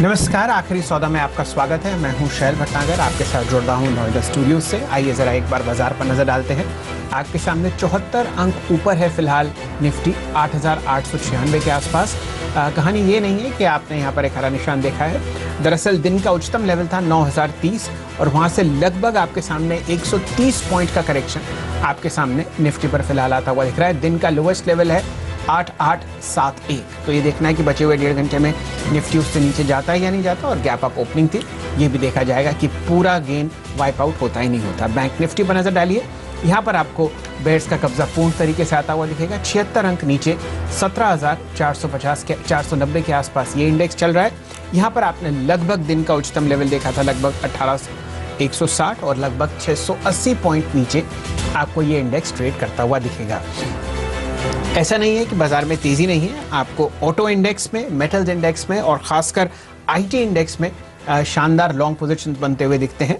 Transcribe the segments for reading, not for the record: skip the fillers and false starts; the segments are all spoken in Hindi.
नमस्कार, आखिरी सौदा में आपका स्वागत है। मैं हूं शैल भटनागर, आपके साथ जुड़ रहा हूं नोएडा स्टूडियो से। आइए जरा एक बार बाजार पर नजर डालते हैं। आपके सामने 74 अंक ऊपर है फिलहाल निफ्टी 8,896 के आसपास। कहानी ये नहीं है कि आपने यहाँ पर एक हरा निशान देखा है। दरअसल दिन का उच्चतम लेवल था 9,030 और वहाँ से लगभग आपके सामने 130 पॉइंट का करेक्शन आपके सामने निफ्टी पर फिलहाल आता हुआ दिख रहा है। दिन का लोवेस्ट लेवल है 8,871। तो ये देखना है कि बचे हुए 1.5 घंटे में निफ्टी उससे नीचे जाता है या नहीं जाता, और गैप अप ओपनिंग थी, ये भी देखा जाएगा कि पूरा गेन वाइप आउट होता ही नहीं होता। बैंक निफ्टी पर नजर डालिए, यहाँ पर आपको बेयर्स का कब्जा पूर्ण तरीके से आता हुआ दिखेगा। 76 अंक नीचे 17,450 के 490 के आसपास ये इंडेक्स चल रहा है। यहाँ पर आपने लगभग दिन का उच्चतम लेवल देखा था लगभग 18,160 और लगभग 680 पॉइंट नीचे आपको ये इंडेक्स ट्रेड करता हुआ दिखेगा। ऐसा नहीं है कि बाजार में तेजी नहीं है, आपको ऑटो इंडेक्स में, मेटल्स इंडेक्स में और खासकर आईटी इंडेक्स में शानदार लॉन्ग पोजीशंस बनते हुए दिखते हैं।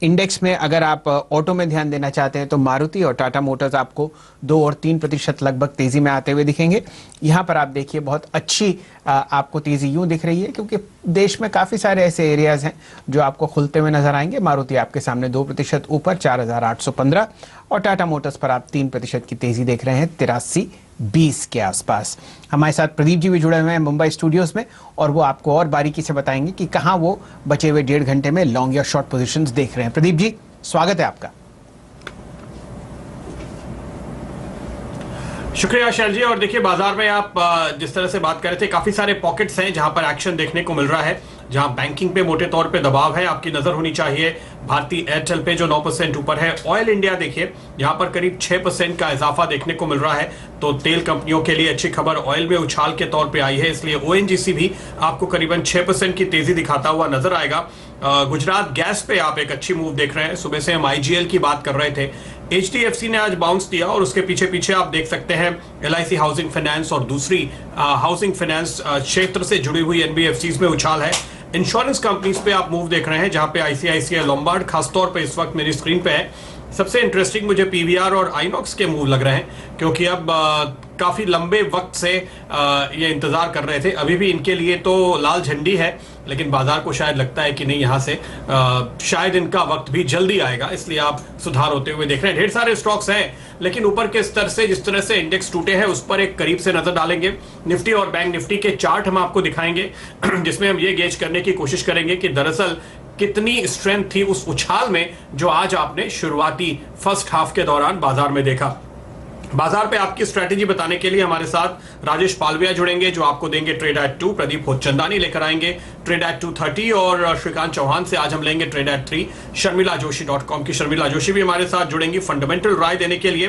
इंडेक्स में अगर आप ऑटो में ध्यान देना चाहते हैं तो मारुति और टाटा मोटर्स आपको 2 और 3% लगभग तेजी में आते हुए दिखेंगे। यहाँ पर आप देखिए बहुत अच्छी आपको तेजी यूं दिख रही है क्योंकि देश में काफ़ी सारे ऐसे एरियाज हैं जो आपको खुलते हुए नजर आएंगे। मारुति आपके सामने 2% ऊपर 4,815 और टाटा मोटर्स पर आप 3% की तेजी देख रहे हैं 83.20 के आसपास। हमारे साथ प्रदीप जी भी जुड़े हुए हैं मुंबई स्टूडियोज में, और वो आपको और बारीकी से बताएंगे कि कहाँ वो बचे हुए 1.5 घंटे में लॉन्ग या शॉर्ट पोजीशंस देख रहे हैं। प्रदीप जी, स्वागत है आपका। शुक्रिया शैल जी। और देखिए, बाजार में आप जिस तरह से बात कर रहे थे, काफी सारे पॉकेट्स हैं जहां पर एक्शन देखने को मिल रहा है, जहां बैंकिंग पे मोटे तौर पे दबाव है। आपकी नजर होनी चाहिए भारतीय एयरटेल पे जो 9% ऊपर है। ऑयल इंडिया देखिए, यहां पर करीब 6% का इजाफा देखने को मिल रहा है। तो तेल कंपनियों के लिए अच्छी खबर ऑयल में उछाल के तौर पे आई है, इसलिए ओएनजीसी भी आपको करीबन 6% की तेजी दिखाता हुआ नजर आएगा। गुजरात गैस पे आप एक अच्छी मूव देख रहे हैं। सुबह से हम आईजीएल की बात कर रहे थे, एचडीएफसी ने आज बाउंस दिया और उसके पीछे पीछे आप देख सकते हैं एलआईसी हाउसिंग फाइनेंस और दूसरी हाउसिंग फाइनेंस क्षेत्र से जुड़ी हुई एनबीएफसीज में उछाल है। इंश्योरेंस कंपनीज पे आप मूव देख रहे हैं, जहां पे आईसीआईसीआई लोम्बार्ड खासतौर पे इस वक्त मेरी स्क्रीन पे है। सबसे इंटरेस्टिंग मुझे पीवीआर और आइनॉक्स के मूव लग रहे हैं, क्योंकि अब काफी लंबे वक्त से ये इंतजार कर रहे थे। अभी भी इनके लिए तो लाल झंडी है, लेकिन बाजार को शायद लगता है कि नहीं, यहां से शायद इनका वक्त भी जल्दी आएगा, इसलिए आप सुधार होते हुए देख रहे हैं। ढेर सारे स्टॉक्स हैं, लेकिन ऊपर के स्तर से जिस तरह से इंडेक्स टूटे हैं उस पर एक करीब से नजर डालेंगे। निफ्टी और बैंक निफ्टी के चार्ट हम आपको दिखाएंगे, जिसमें हम ये गेज करने की कोशिश करेंगे कि दरअसल कितनी स्ट्रेंथ थी उस उछाल में जो आज आपने शुरुआती फर्स्ट हाफ के दौरान बाजार में देखा। बाजार पे आपकी स्ट्रेटेजी बताने के लिए हमारे साथ राजेश पालविया जुड़ेंगे, जो आपको देंगे ट्रेड एट 2। प्रदीप होचंदानी लेकर आएंगे ट्रेड एट 230 और श्रीकांत चौहान से आज हम लेंगे ट्रेड एट 3। शर्मिला जोशी.com की शर्मिला जोशी भी हमारे साथ जुड़ेंगी फंडामेंटल राय देने के लिए।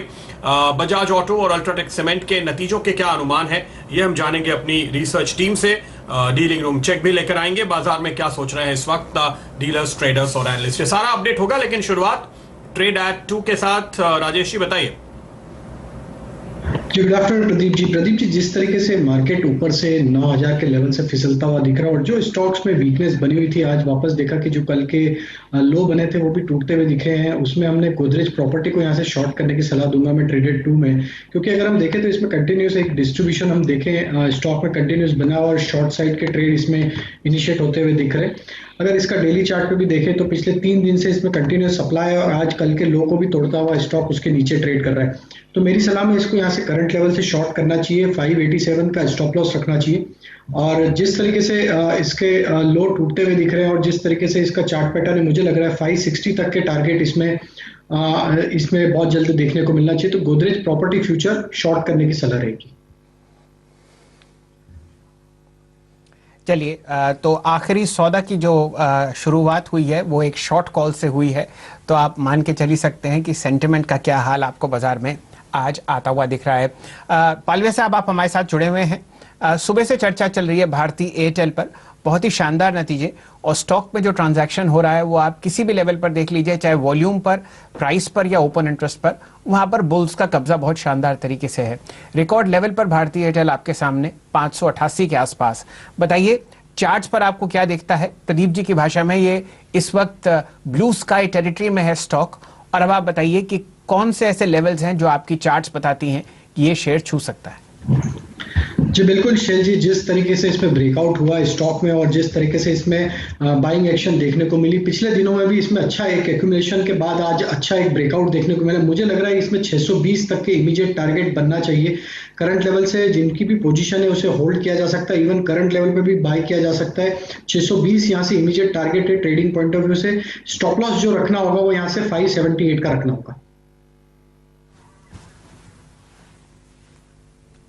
बजाज ऑटो और अल्ट्राटेक सीमेंट के नतीजों के क्या अनुमान है, ये हम जानेंगे अपनी रिसर्च टीम से। डीलिंग रूम चेक भी लेकर आएंगे, बाजार में क्या सोच रहे हैं इस वक्त डीलर्स, ट्रेडर्स और एनालिस्ट, ये सारा अपडेट होगा। लेकिन शुरुआत ट्रेड एट 2 के साथ। राजेश जी बताइए। Good afternoon Pradeep ji. प्रदीप जी, जिस तरीके से मार्केट ऊपर से 9,000 के लेवल से फिसलता हुआ दिख रहा है और जो स्टॉक्स में वीकनेस बनी हुई थी, आज वापस देखा कि जो कल के लो बने थे वो भी टूटते हुए दिखे हैं। उसमें हमने गोदरेज प्रॉपर्टी को यहाँ से शॉर्ट करने की सलाह दूंगा मैं ट्रेडेड 2 में, क्योंकि अगर हम देखें तो इसमें कंटिन्यूस एक डिस्ट्रीब्यूशन हम देखें स्टॉक में कंटिन्यूस बना और शॉर्ट साइड के ट्रेड इसमें इनिशिएट होते हुए दिख रहे। अगर इसका डेली चार्ट पे भी देखें तो पिछले 3 दिन से इसमें कंटिन्यूस सप्लाई है और आज कल के लो को भी तोड़ता हुआ स्टॉक उसके नीचे ट्रेड कर रहा है। तो मेरी सलाह में इसको यहाँ से करंट लेवल से शॉर्ट करना चाहिए, 587 का स्टॉप लॉस रखना चाहिए। और जिस तरीके से इसके लो टूटते हुए दिख रहे हैं और जिस तरीके से इसका चार्ट पैटर्न है, मुझे लग रहा है 560 तक के टारगेट इसमें बहुत जल्द देखने को मिलना चाहिए। तो गोदरेज प्रॉपर्टी फ्यूचर शॉर्ट करने की सलाह रहेगी। चलिए, तो आखिरी सौदा की जो शुरुआत हुई है वो एक शॉर्ट कॉल से हुई है, तो आप मान के चल ही सकते हैं कि सेंटिमेंट का क्या हाल आपको बाजार में आज आता हुआ दिख रहा है। पालवे साहब, आप हमारे साथ जुड़े हुए हैं। सुबह से चर्चा चल रही है भारतीय एयरटेल पर, बहुत ही शानदार नतीजे, और स्टॉक में जो ट्रांजैक्शन हो रहा है वो आप किसी भी लेवल पर देख लीजिए, चाहे वॉल्यूम पर, प्राइस पर या ओपन इंटरेस्ट पर, वहां पर बुल्स का कब्जा बहुत शानदार तरीके से है। रिकॉर्ड लेवल पर भारतीय एयरटेल आपके सामने 588 के आसपास। बताइए, चार्ट्स पर आपको क्या दिखता है? प्रदीप जी की भाषा में ये इस वक्त ब्लू स्काई टेरिटरी में है स्टॉक, और अब आप बताइए कि कौन से ऐसे लेवल्स हैं जो आपकी चार्ट्स बताती हैं कि ये शेयर छू सकता है। जी बिल्कुल शैल जी, जिस तरीके से इसमें ब्रेकआउट हुआ स्टॉक में और जिस तरीके से इसमें बाइंग एक्शन देखने को मिली, पिछले दिनों में भी इसमें अच्छा एक एक्यूमुलेशन के बाद आज अच्छा एक ब्रेकआउट देखने को मिला। मुझे लग रहा है इसमें 620 तक के इमीडिएट टारगेट बनना चाहिए। करंट लेवल से जिनकी भी पोजीशन है उसे होल्ड किया जा सकता है, इवन करंट लेवल पे भी बाय किया जा सकता है। 620 यहाँ से इमीडिएट टारगेट है। ट्रेडिंग पॉइंट ऑफ व्यू से स्टॉप लॉस जो रखना होगा वो यहाँ से 578 का रखना होगा।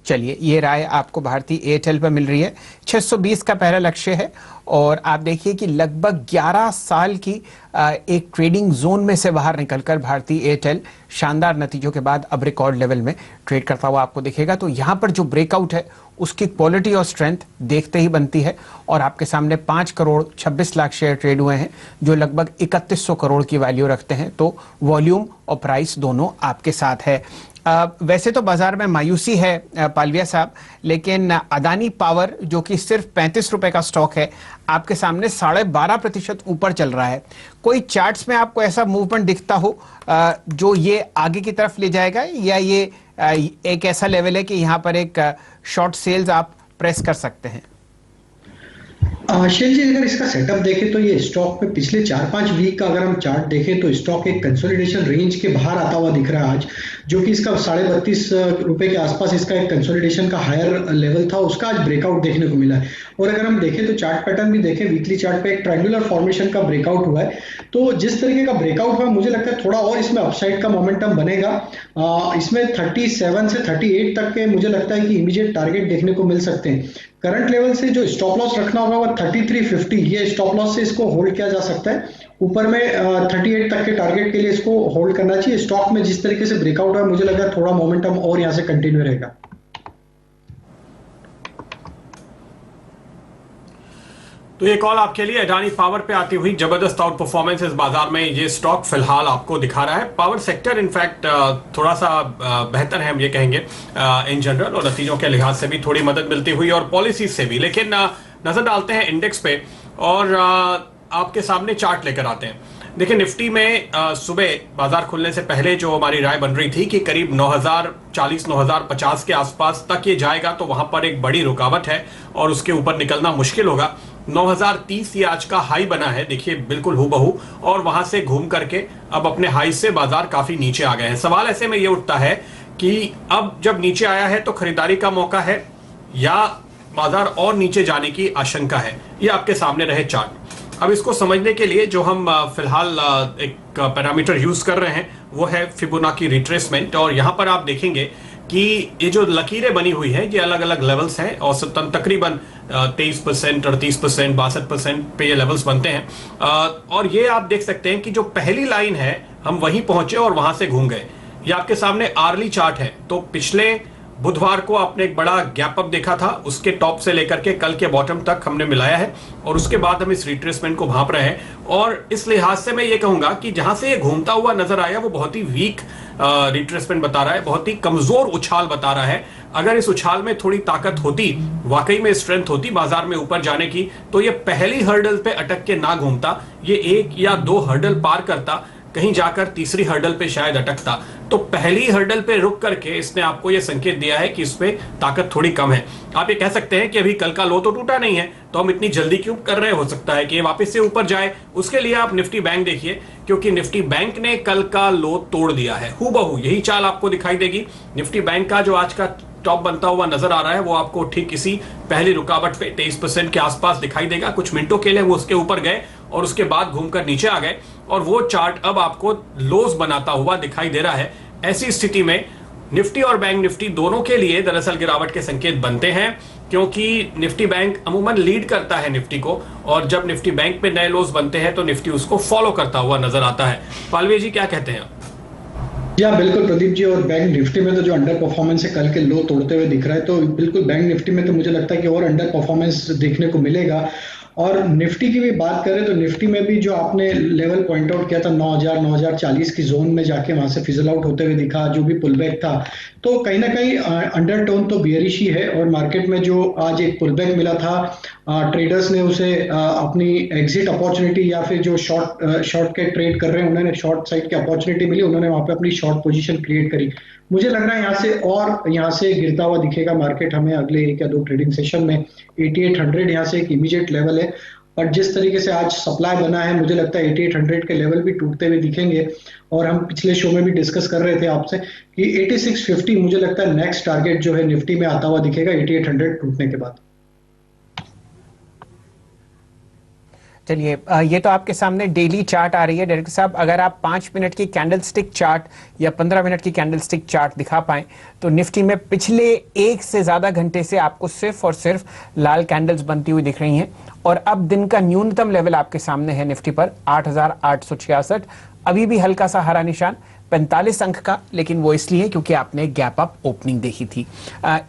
चलिए, ये राय आपको भारतीय एयरटेल पर मिल रही है। 620 का पहला लक्ष्य है और आप देखिए कि लगभग 11 साल की एक ट्रेडिंग जोन में से बाहर निकलकर भारतीय एयरटेल शानदार नतीजों के बाद अब रिकॉर्ड लेवल में ट्रेड करता हुआ आपको दिखेगा। तो यहाँ पर जो ब्रेकआउट है उसकी क्वालिटी और स्ट्रेंथ देखते ही बनती है। और आपके सामने 5 करोड़ 26 लाख शेयर ट्रेड हुए हैं जो लगभग 3100 करोड़ की वैल्यू रखते हैं। तो वॉल्यूम और प्राइस दोनों आपके साथ है। वैसे तो बाजार में मायूसी है पालविया साहब, लेकिन अदानी पावर जो कि सिर्फ 35 रुपए का स्टॉक है आपके सामने 12.5% ऊपर चल रहा है। कोई चार्ट्स में आपको ऐसा मूवमेंट दिखता हो जो ये आगे की तरफ ले जाएगा, या ये एक ऐसा लेवल है कि यहाँ पर एक शॉर्ट सेल्स आप प्रेस कर सकते हैं? शैल जी, अगर इसका सेटअप देखें तो ये स्टॉक में पिछले 4-5 वीक का अगर हम चार्ट देखें तो स्टॉक एक कंसोलिडेशन रेंज के बाहर आता हुआ दिख रहा है आज, जो कि इसका 32.5 रुपए के आसपास इसका एक कंसोलिडेशन का हायर लेवल था, उसका आज ब्रेकआउट देखने को मिला है। और अगर हम देखें तो चार्ट पैटर्न भी देखें, वीकली चार्ट पे एक ट्रायंगुलर फॉर्मेशन का ब्रेकआउट हुआ है। तो जिस तरीके का ब्रेकआउट हुआ मुझे लगता है थोड़ा और इसमें अपसाइड का मोमेंटम बनेगा। इसमें 37 से 38 तक के मुझे लगता है कि इमीडिएट टारगेट देखने को मिल सकते हैं। करंट लेवल से जो स्टॉप लॉस रखना होगा वो 3350, ये स्टॉप लॉस से इसको होल्ड किया जा सकता है। ऊपर में 38 तक के टारगेट के लिए इसको होल्ड करना चाहिए। स्टॉक में जिस तरीके से ब्रेकआउट है मुझे लगा थोड़ा मोमेंटम और यहां से कंटिन्यू रहेगा। तो ये कॉल आपके लिए अडानी पावर पे आती हुई जबरदस्त आउट परफॉर्मेंस इस बाजार में ये स्टॉक फिलहाल आपको दिखा रहा है। पावर सेक्टर इनफैक्ट थोड़ा सा बेहतर है हम ये कहेंगे इन जनरल, और नतीजों के लिहाज से भी थोड़ी मदद मिलती हुई और पॉलिसी से भी। लेकिन नजर डालते हैं इंडेक्स पे और आपके सामने चार्ट लेकर आते हैं। देखिए निफ्टी में सुबह बाजार खुलने से पहले जो हमारी राय बन रही थी कि करीब 9040 9050 के आसपास तक ये जाएगा, तो वहां पर एक बड़ी रुकावट है और उसके ऊपर निकलना मुश्किल होगा। 9030 ये आज का हाई बना है, देखिए बिल्कुल हूबहू, और वहां से घूम करके अब अपने हाई से बाजार काफी नीचे आ गए हैं। सवाल ऐसे में ये उठता है कि अब जब नीचे आया है तो खरीदारी का मौका है या बाजार और नीचे जाने की आशंका है। ये आपके सामने रहे चार्ट। अब इसको समझने के लिए जो हम फिलहाल एक पैरामीटर यूज कर रहे हैं वो है फिबोनाची रिट्रेसमेंट। और यहां पर आप देखेंगे कि ये जो लकीरें बनी हुई है ये अलग अलग लेवल्स हैं, औसतन तकरीबन 23%, 38%, 62% पे ये लेवल्स बनते हैं। और ये आप देख सकते हैं कि जो पहली लाइन है हम वहीं पहुंचे और वहां से घूम गए। ये आपके सामने आर्ली चार्ट है। तो पिछले बुधवार को आपने एक बड़ा गैप अप देखा था, उसके टॉप से लेकर के कल के बॉटम तक हमने मिलाया है और उसके बाद हम इस रिट्रेसमेंट को भांप रहे हैं। और इस लिहाज से मैं ये कहूंगा कि जहां से ये घूमता हुआ नजर आया वो बहुत ही वीक रिट्रेसमेंट बता रहा है, बहुत ही कमजोर उछाल बता रहा है। अगर इस उछाल में थोड़ी ताकत होती, वाकई में स्ट्रेंथ होती बाजार में ऊपर जाने की, तो ये पहली हर्डल पे अटक के ना घूमता, ये 1 या 2 हर्डल पार करता, कहीं जाकर तीसरी हर्डल पे शायद अटकता। तो पहली हर्डल पे रुक करके इसने आपको यह संकेत दिया है कि इसमें ताकत थोड़ी कम है। आप ये कह सकते हैं कि अभी कल का लो तो टूटा नहीं है, तो हम इतनी जल्दी क्यों कर रहे हैं, हो सकता है कि ये वापस से ऊपर जाए। उसके लिए आप निफ्टी बैंक देखिए, क्योंकि निफ्टी बैंक ने कल का लो तोड़ दिया है। हूबहू यही चाल आपको दिखाई देगी। निफ्टी बैंक का जो आज का टॉप बनता हुआ नजर आ रहा है वो आपको ठीक इसी पहली रुकावट पे 23% के आसपास दिखाई देगा। कुछ मिनटों के लिए वो उसके ऊपर गए और उसके बाद घूमकर नीचे आ गए और वो चार्ट अब आपको लोज बनाता हुआ दिखाई दे रहा है। ऐसी स्थिति में निफ्टी और बैंक निफ्टी दोनों के लिए दरअसल गिरावट के संकेत बनते हैं, क्योंकि निफ्टी बैंक अमूमन लीड करता है निफ्टी को, और जब निफ्टी बैंक पे नए लोज बनते हैं तो निफ्टी उसको फॉलो करता हुआ नजर आता है। पालवे जी क्या कहते हैं? या बिल्कुल प्रदीप जी, और बैंक निफ्टी में तो जो अंडर परफॉर्मेंस है कल के लो तोड़ते हुए दिख रहा है, तो बिल्कुल बैंक निफ्टी में तो मुझे लगता है कि और अंडर परफॉर्मेंस देखने को मिलेगा। और निफ्टी की भी बात करें तो निफ्टी में भी जो आपने लेवल पॉइंट आउट किया था 9000 9040 की जोन में जाके वहां से फिजल आउट होते हुए दिखा, जो भी पुल बैक था, तो कहीं ना कहीं अंडरटोन तो बियरिश ही है। और मार्केट में जो आज एक पुल बैक मिला था, ट्रेडर्स ने उसे अपनी एग्जिट अपॉर्चुनिटी या फिर जो शॉर्ट के ट्रेड कर रहे हैं उन्होंने शॉर्ट साइड की अपॉर्चुनिटी मिली, उन्होंने वहां पे अपनी शॉर्ट पोजीशन क्रिएट करी। मुझे लग रहा है यहाँ से गिरता हुआ दिखेगा मार्केट हमें अगले एक या दो ट्रेडिंग सेशन में। 8800 यहाँ से एक इमीडिएट लेवल है, पर जिस तरीके से आज सप्लाई बना है मुझे लगता है 8800 के लेवल भी टूटते हुए दिखेंगे। और हम पिछले शो में भी डिस्कस कर रहे थे आपसे कि 8650 मुझे लगता है नेक्स्ट टारगेट जो है निफ्टी में आता हुआ दिखेगा 8800 टूटने के बाद। चलिए, ये तो आपके सामने डेली चार्ट आ रही है डायरेक्टर साहब। अगर आप 5 मिनट की कैंडलस्टिक चार्ट या 15 मिनट की कैंडलस्टिक चार्ट दिखा पाएं तो निफ्टी में पिछले एक से ज्यादा घंटे से आपको सिर्फ और सिर्फ लाल कैंडल्स बनती हुई दिख रही हैं। और अब दिन का न्यूनतम लेवल आपके सामने है निफ्टी पर 8866। अभी भी हल्का सा हरा निशान 45 अंक का, लेकिन वो इसलिए क्योंकि आपने गैप अप ओपनिंग देखी थी।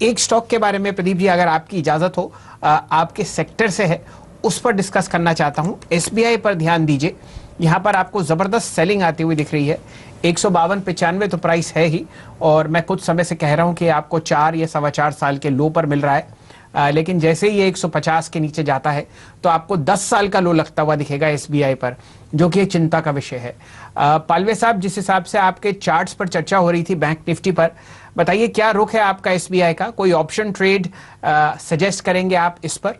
एक स्टॉक के बारे में प्रदीप जी अगर आपकी इजाजत हो, आपके सेक्टर से है, उस पर डिस्कस करना चाहता हूं। एसबीआई पर ध्यान दीजिए, यहां पर आपको जबरदस्त सेलिंग आती हुई दिख रही है। 152.95 तो प्राइस है ही, और मैं कुछ समय से कह रहा हूं कि आपको 4 या 4.25 साल के लो पर मिल रहा है। लेकिन जैसे ही ये 150 के नीचे जाता है तो आपको 10 साल का लो लगता हुआ दिखेगा एसबीआई पर, जो कि एक चिंता का विषय है। पालवे साहब, जिस हिसाब से आपके चार्ट्स पर चर्चा हो रही थी बैंक निफ्टी पर, बताइए क्या रुख है आपका एसबीआई का? कोई ऑप्शन ट्रेड सजेस्ट करेंगे आप इस पर?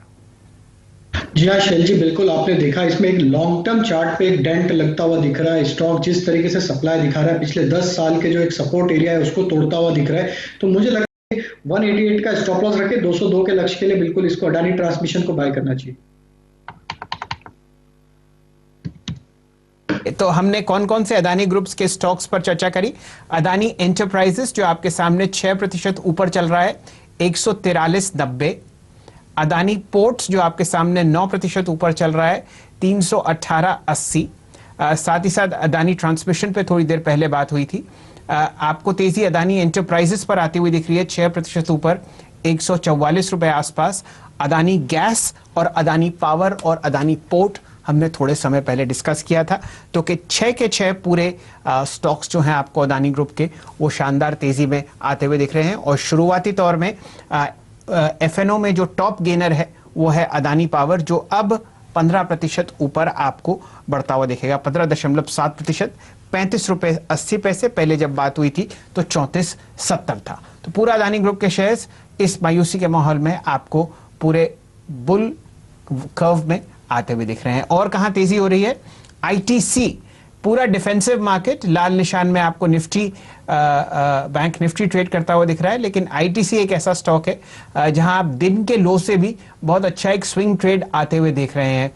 जी हाँ शैल जी, बिल्कुल आपने देखा इसमें एक लॉन्ग टर्म चार्ट पे एक डेंट लगता हुआ दिख रहा है। स्टॉक जिस तरीके से सप्लाई दिखा रहा है पिछले 10 साल के जो एक सपोर्ट एरिया है उसको तोड़ता हुआ दिख रहा है। तो मुझे लगता है 188 का स्टॉप लॉस रखे 202 के लक्ष्य के लिए बिल्कुल इसको अडानी ट्रांसमिशन को बाय करना चाहिए। तो हमने कौन कौन से अदानी ग्रुप्स के स्टॉक्स पर चर्चा करी? अदानी एंटरप्राइजेस जो आपके सामने 6% ऊपर चल रहा है 143.90। अदानी पोर्ट्स जो आपके सामने 9% ऊपर चल रहा है 318.80। साथ ही साथ अदानी ट्रांसमिशन पे थोड़ी देर पहले बात हुई थी। आपको तेजी अदानी एंटरप्राइजेस पर आती हुई दिख रही है 6% ऊपर 144 रुपए आसपास। अदानी गैस और अदानी पावर और अदानी पोर्ट हमने थोड़े समय पहले डिस्कस किया था, तो कि 6 के 6 पूरे स्टॉक्स जो हैं आपको अदानी ग्रुप के, वो शानदार तेजी में आते हुए दिख रहे हैं। और शुरुआती तौर में एफएनओ में जो टॉप गेनर है वो है अदानी पावर, जो अब 15% ऊपर आपको बढ़ता हुआ दिखेगा, 15.7%, 35 रुपए 80 पैसे। पहले जब बात हुई थी तो 34.70 था। तो पूरा अदानी ग्रुप के शेयर्स इस मायूसी के माहौल में आपको पूरे बुल कर्व में आते हुए दिख रहे हैं। और कहां तेजी हो रही है? आईटीसी, पूरा डिफेंसिव मार्केट, लाल निशान में आपको निफ्टी बैंक निफ्टी ट्रेड करता हुआ दिख रहा है। लेकिन आईटीसी एक ऐसा स्टॉक है जहां आप दिन के लो से भी बहुत अच्छा एक स्विंग ट्रेड आते हुए देख रहे हैं।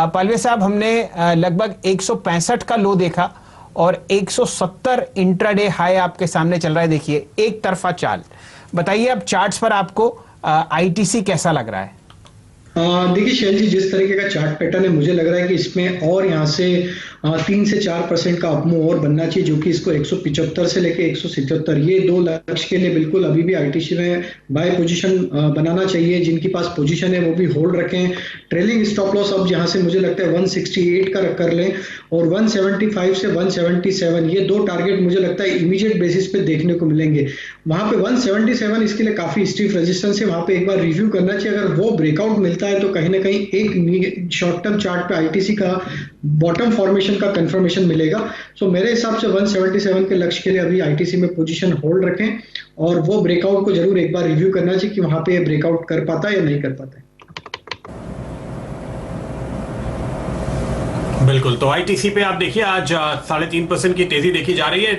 पालवे साहब, हमने लगभग 165 का लो देखा और 170 इंट्राडे हाई आपके सामने चल रहा है। देखिए एक तरफा चाल। बताइए अब चार्ट्स पर आपको आईटीसी कैसा लग रहा है? देखिए शैल जी, जिस तरीके का चार्ट पैटर्न है मुझे लग रहा है कि इसमें और यहाँ से 3 से 4% का अपमूव और बनना चाहिए, जो कि इसको 175 से लेके 177 ये दो लक्ष्य के लिए बिल्कुल अभी भी आईटीसी में बाय पोजीशन बनाना चाहिए। जिनके पास पोजीशन है वो भी होल्ड रखें। ट्रेलिंग स्टॉप लॉस अब यहाँ से मुझे लगता है 168 का कर लें, और 175 से 177 ये दो टारगेट मुझे लगता है इमीडिएट बेसिस पे देखने को मिलेंगे। वहां पे 177 इसके लिए काफी स्टीफ रेजिस्टेंस है, वहां पे एक बार रिव्यू करना चाहिए। अगर वो ब्रेकआउट मिलता है तो कहीं ना कहीं एक शॉर्ट टर्म चार्ट पे आईटीसी का बॉटम फॉर्मेशन का कंफर्मेशन मिलेगा। सो मेरे हिसाब से 177 के लक्ष्य के लिए अभी आईटीसी में पोजीशन होल्ड रखें, और वो ब्रेकआउट को जरूर एक बार रिव्यू करना चाहिए कि वहां पे ब्रेकआउट कर पाता है या नहीं कर पाता है। बिल्कुल, तो आईटीसी पे आप देखिए आज 3.5% की तेजी देखी जा रही है।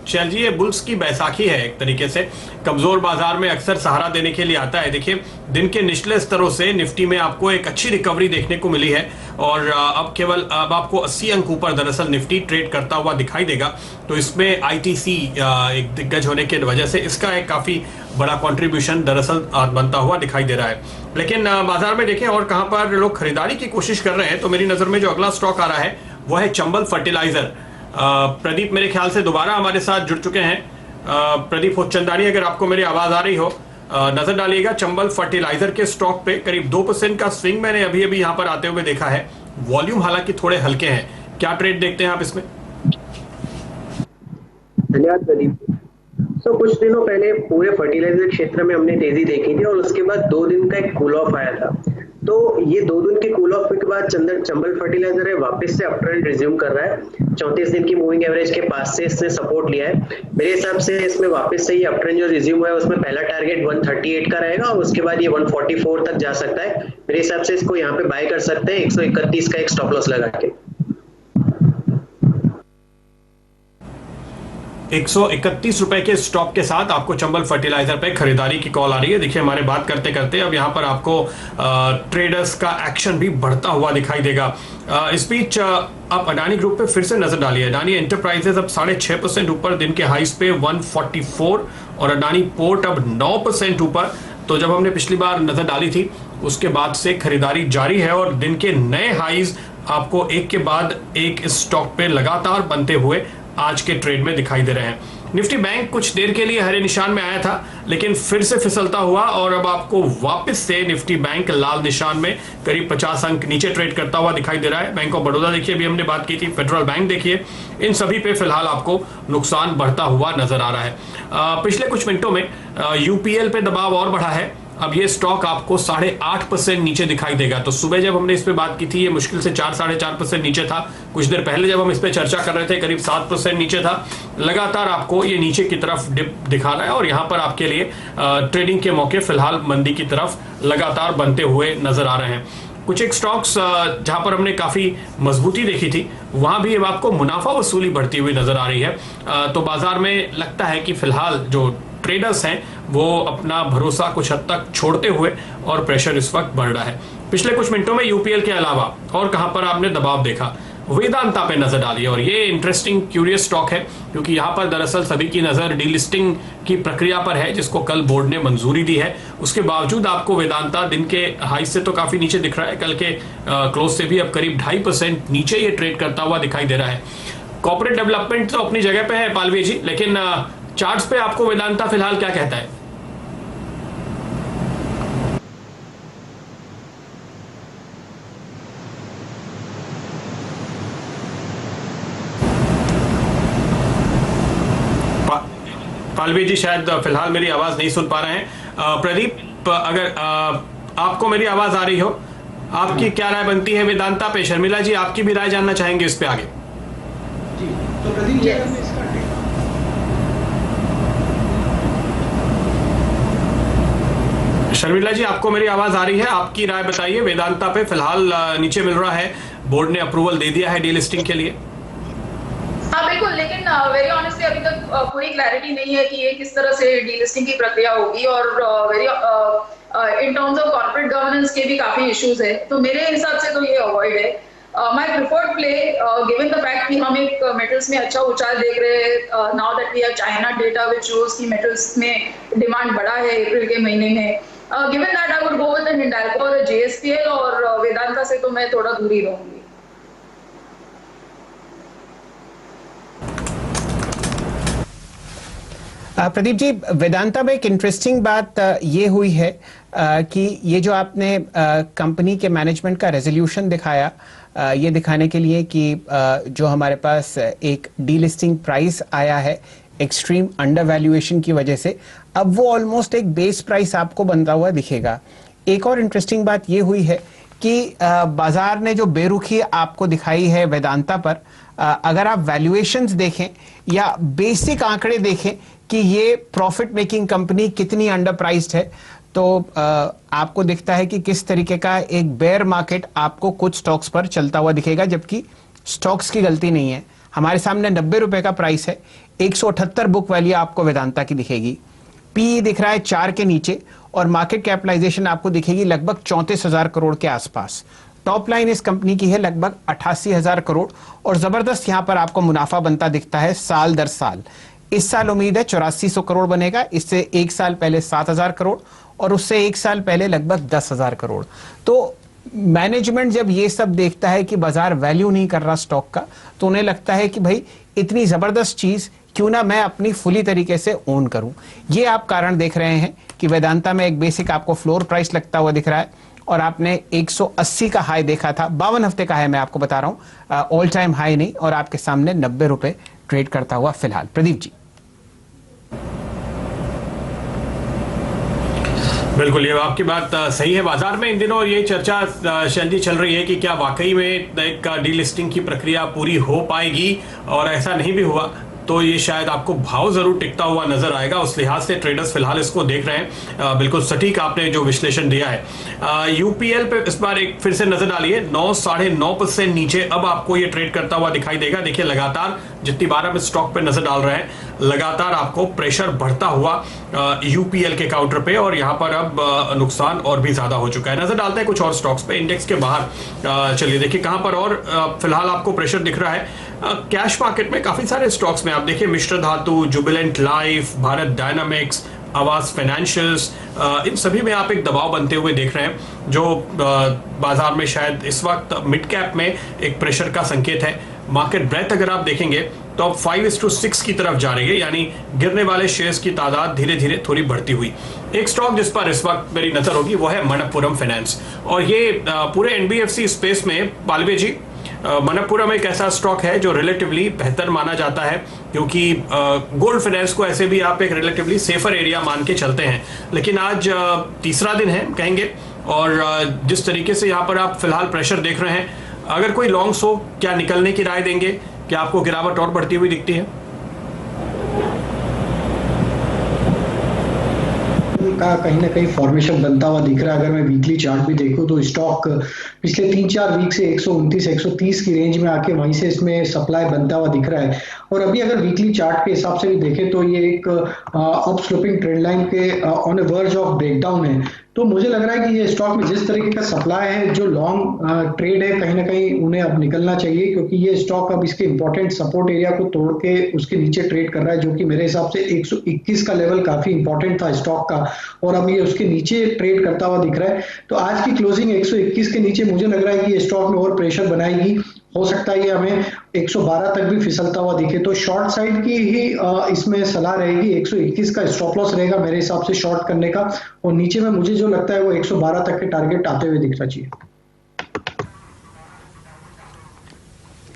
चल जी, ये बुल्स की बैसाखी है एक तरीके से, कमजोर बाजार में अक्सर सहारा देने के लिए आता है। देखिए दिन के निचले स्तरों से निफ्टी में आपको एक अच्छी रिकवरी देखने को मिली है, और अब आपको 80 अंक ऊपर दरअसल निफ्टी ट्रेड करता हुआ दिखाई देगा। तो इसमें आईटीसी एक दिग्गज होने की वजह से इसका एक काफी बड़ा कंट्रीब्यूशन दरअसल बनता हुआ दिखाई दे रहा है। लेकिन बाजार में देखें और कहां पर लोग खरीदारी की कोशिश कर रहे हैं, तो मेरी नजर में जो अगला स्टॉक आ रहा है वो है चंबल फर्टिलाइजर। प्रदीप मेरे ख्याल से दोबारा हमारे साथ जुड़ चुके हैं। प्रदीप होचंदानी, अगर आपको मेरी आवाज आ रही हो नजर डालिएगा चंबल फर्टिलाइजर के स्टॉक पे करीब 2% का स्विंग मैंने अभी अभी यहां पर आते हुए देखा है। वॉल्यूम हालांकि थोड़े हल्के हैं। क्या ट्रेड देखते हैं आप इसमें? धन्यवाद प्रदीप। कुछ दिनों पहले पूरे फर्टिलाइजर क्षेत्र में हमने तेजी देखी थी और उसके बाद 2 दिन का एक कूल ऑफ आया था। तो ये 2 दिन के कूल ऑफ के बाद चंबल फर्टिलाइजर है वापस से अपट्रेंड रिज्यूम कर रहा है। 34 दिन की मूविंग एवरेज के पास से इसने सपोर्ट लिया है। मेरे हिसाब से इसमें वापस से ये अपट्रेंड जो रिज्यूम हुआ है उसमें पहला टारगेट 138 का रहेगा और उसके बाद ये 144 तक जा सकता है। मेरे हिसाब से इसको यहाँ पे बाय कर सकते हैं 131 का एक स्टॉप लॉस लगा के। 131 रुपए के स्टॉप के साथ आपको चंबल फर्टिलाइजर पे खरीदारी की कॉल आ रही है। देखिए हमारे बात करते करते अब यहां पर आपको ट्रेडर्स का एक्शन भी बढ़ता हुआ दिखाई देगा। इस बीच आप अडानी ग्रुप पे फिर से नजर डालिए। अडानी एंटरप्राइजेस अब 6.5% ऊपर, दिन के हाइस पे 144, और अडानी पोर्ट अब 9% ऊपर। तो जब हमने पिछली बार नजर डाली थी उसके बाद से खरीदारी जारी है और दिन के नए हाइज आपको एक के बाद एक इस स्टॉक पे लगातार बनते हुए आज के ट्रेड में दिखाई दे रहे हैं। निफ्टी बैंक कुछ देर के लिए हरे निशान में आया था लेकिन फिर से फिसलता हुआ और अब आपको वापस से निफ्टी बैंक लाल निशान में करीब 50 अंक नीचे ट्रेड करता हुआ दिखाई दे रहा है। बैंक ऑफ बड़ौदा देखिए, अभी हमने बात की थी, फेडरल बैंक देखिए, इन सभी पे फिलहाल आपको नुकसान बढ़ता हुआ नजर आ रहा है। पिछले कुछ मिनटों में यूपीएल पे दबाव और बढ़ा है। अब ये स्टॉक आपको 8.5% नीचे दिखाई देगा। तो सुबह जब हमने इस पे बात की थी ये मुश्किल से 4-4.5% नीचे था। कुछ देर पहले जब हम इस पे चर्चा कर रहे थे करीब 7% नीचे था। लगातार आपको ये नीचे की तरफ डिप दिखा रहा है और यहाँ पर आपके लिए ट्रेडिंग के मौके फिलहाल मंदी की तरफ लगातार बनते हुए नजर आ रहे हैं। कुछ एक स्टॉक्स जहां पर हमने काफी मजबूती देखी थी वहां भी अब आपको मुनाफा वसूली बढ़ती हुई नजर आ रही है। तो बाजार में लगता है कि फिलहाल जो ट्रेडर्स हैं वो अपना भरोसा कुछ हद तक छोड़ते हुए और प्रेशर इस वक्त बढ़ रहा है। पिछले कुछ मिनटों में यूपीएल के अलावा और कहां पर आपने दबाव देखा? वेदांता पे नजर डालिए और ये इंटरेस्टिंग क्यूरियस स्टॉक है क्योंकि यहां पर दरअसल सभी की नजर डीलिस्टिंग की प्रक्रिया पर है जिसको कल बोर्ड ने मंजूरी दी है। उसके बावजूद आपको वेदांता दिन के हाई से तो काफी नीचे दिख रहा है, कल के क्लोज से भी अब करीब 2.5% नीचे ये ट्रेड करता हुआ दिखाई दे रहा है। कॉर्पोरेट डेवलपमेंट तो अपनी जगह पे है पालवी जी, लेकिन चार्ट्स पे आपको वेदांता फिलहाल क्या कहता है? पालवी जी शायद फिलहाल मेरी आवाज नहीं सुन पा रहे हैं। प्रदीप, अगर आपको मेरी आवाज आ रही हो, आपकी क्या राय बनती है वेदांता पे? शर्मिला जी आपकी भी राय जानना चाहेंगे इस पे आगे। जी, तो प्रदीप जी शर्मिला जी आपको मेरी आवाज आ रही है, आपकी राय बताइए। वेदांता पे फिलहाल नीचे मिल रहा है, बोर्ड ने अप्रूवल दे दिया है डीलिस्टिंग के लिए। हाँ बिल्कुल, लेकिन वेरी ऑनेस्टली अभी तक पूरी क्लैरिटी नहीं है कि ये किस तरह से डीलिस्टिंग की प्रक्रिया होगी और in terms of corporate governance के भी काफी इश्यूज है। तो मेरे हिसाब से तो ये अवॉइड है। My preferred play given the fact कि हम एक मेटल्स में अच्छा उछाल देख रहे हैं now that we have China data which shows कि मेटल्स में डिमांड बढ़ा है अप्रैल के महीने में। Given that I would go with an Hindalco और जेएसपीएल, और वेदांता से तो मैं थोड़ा दूर ही रहूंगी। प्रदीप जी, वेदांता में एक इंटरेस्टिंग बात ये हुई है कि ये जो आपने कंपनी के मैनेजमेंट का रेजोल्यूशन दिखाया, ये दिखाने के लिए कि जो हमारे पास एक डीलिस्टिंग प्राइस आया है एक्सट्रीम अंडर वैल्यूएशन की वजह से, अब वो ऑलमोस्ट एक बेस प्राइस आपको बनता हुआ दिखेगा। एक और इंटरेस्टिंग बात ये हुई है कि बाजार ने जो बेरुखी आपको दिखाई है वेदांता पर, अगर आप वैल्यूएशंस देखें या बेसिक आंकड़े देखें कि ये प्रॉफिट मेकिंग कंपनी कितनी अंडर प्राइस्ड है, तो आपको दिखता है कि किस तरीके का एक बेयर मार्केट आपको कुछ स्टॉक्स पर चलता हुआ दिखेगा, जबकि स्टॉक्स की गलती नहीं है। हमारे सामने 90 रुपए का प्राइस है, 178 बुक वैल्यू आपको वेदांता की दिखेगी, पी दिख रहा है 4 के नीचे और मार्केट कैपिटलाइजेशन आपको दिखेगी लगभग 34,000 करोड़ के आसपास। टॉप लाइन इस कंपनी की है लगभग 88,000 करोड़ और जबरदस्त यहां पर आपको मुनाफा बनता दिखता है साल दर साल। इस साल उम्मीद है 8400 करोड़ बनेगा, इससे एक साल पहले 7,000 करोड़ और उससे एक साल पहले लगभग 10,000 करोड़। तो मैनेजमेंट जब ये सब देखता है कि बाजार वैल्यू नहीं कर रहा स्टॉक का, तो उन्हें लगता है कि भाई इतनी जबरदस्त चीज क्यों ना मैं अपनी फुली तरीके से ओन करूं। ये आप कारण देख रहे हैं कि वेदांता में एक बेसिक आपको फ्लोर प्राइस लगता हुआ दिख रहा है और आपने 180 का हाई देखा था, 52 हफ्ते का है मैं आपको बता रहा हूं, ऑल टाइम हाई नहीं, और आपके सामने 90 रुपए ट्रेड करता हुआ फिलहाल। प्रदीप जी। बिल्कुल, ये आपकी बात सही है। बाजार में इन दिनों ये चर्चा शैल जी चल रही है कि क्या वाकई में एक डीलिस्टिंग की प्रक्रिया पूरी हो पाएगी, और ऐसा नहीं भी हुआ तो ये शायद आपको भाव जरूर टिकता हुआ नजर आएगा। उस लिहाज से ट्रेडर्स फिलहाल इसको देख रहे हैं। बिल्कुल सटीक आपने जो विश्लेषण दिया है। यूपीएल पे इस बार एक फिर से नजर डालिए, 9-9.5% नीचे अब आपको ये ट्रेड करता हुआ दिखाई देगा। देखिए लगातार जितनी बार आप स्टॉक पे नजर डाल रहे हैं, लगातार आपको प्रेशर बढ़ता हुआ यूपीएल के काउंटर पे, और यहां पर अब नुकसान और भी ज्यादा हो चुका है। नजर डालते हैं कुछ और स्टॉक्स पे इंडेक्स के बाहर। चलिए देखिए कहां पर और फिलहाल आपको प्रेशर दिख रहा है। कैश मार्केट में काफी सारे स्टॉक्स में आप देखिए, मिश्र धातु, जुबिलेंट लाइफ, भारत डायनामिक्स, आवास फाइनेंशियल्स, इन सभी में आप एक दबाव बनते हुए देख रहे हैं, जो बाजार में शायद इस वक्त मिड कैप में एक प्रेशर का संकेत है। मार्केट ब्रेथ अगर आप देखेंगे तो अब 5:6 की तरफ जा रही है, यानी गिरने वाले शेयर्स की तादाद धीरे धीरे थोड़ी बढ़ती हुई। एक स्टॉक जिस पर इस वक्त मेरी नजर होगी वो है मनप्पुरम फाइनेंस, और ये पूरे एनबीएफसी स्पेस में पालवे जी, मनप्पुरम एक ऐसा स्टॉक है जो रिलेटिवली बेहतर माना जाता है, क्योंकि गोल्ड फाइनेंस को ऐसे भी आप एक रिलेटिवली सेफर एरिया मान के चलते हैं। लेकिन आज तीसरा दिन है कहेंगे, और जिस तरीके से यहाँ पर आप फिलहाल प्रेशर देख रहे हैं, अगर कोई लॉन्ग्स हो, क्या निकलने की राय देंगे? क्या आपको गिरावट और बढ़ती हुई दिखती है? का कहीं ना कहीं फॉर्मेशन बनता हुआ दिख रहा है। अगर मैं वीकली चार्ट भी देखूं तो स्टॉक पिछले 3-4 वीक से 129-130 की रेंज में आके वहीं से इसमें सप्लाई बनता हुआ दिख रहा है। और अभी अगर वीकली चार्ट के हिसाब से भी देखें तो ये एक अप स्लोपिंग ट्रेंड लाइन के on A verge of breakdown है। तो मुझे लग रहा है कि ये स्टॉक में जिस तरीके का सप्लाई है, जो लॉन्ग ट्रेड है, कहीं ना कहीं उन्हें अब निकलना चाहिए, क्योंकि ये स्टॉक अब इसके इंपॉर्टेंट सपोर्ट एरिया को तोड़ के उसके नीचे ट्रेड कर रहा है, जो कि मेरे हिसाब से 121 का लेवल काफी इंपॉर्टेंट था स्टॉक का, और अब ये उसके नीचे ट्रेड करता हुआ दिख रहा है। तो आज की क्लोजिंग 121 के नीचे मुझे लग रहा है कि ये स्टॉक में और प्रेशर बनाएगी। हो सकता है ये हमें 112 तक भी फिसलता हुआ दिखे, तो शॉर्ट साइड की ही इसमें सलाह रहेगी। 121 का स्टॉप लॉस रहेगा मेरे हिसाब से शॉर्ट करने का, और नीचे में मुझे जो लगता है वो 112 तक के टारगेट आते हुए दिखना चाहिए।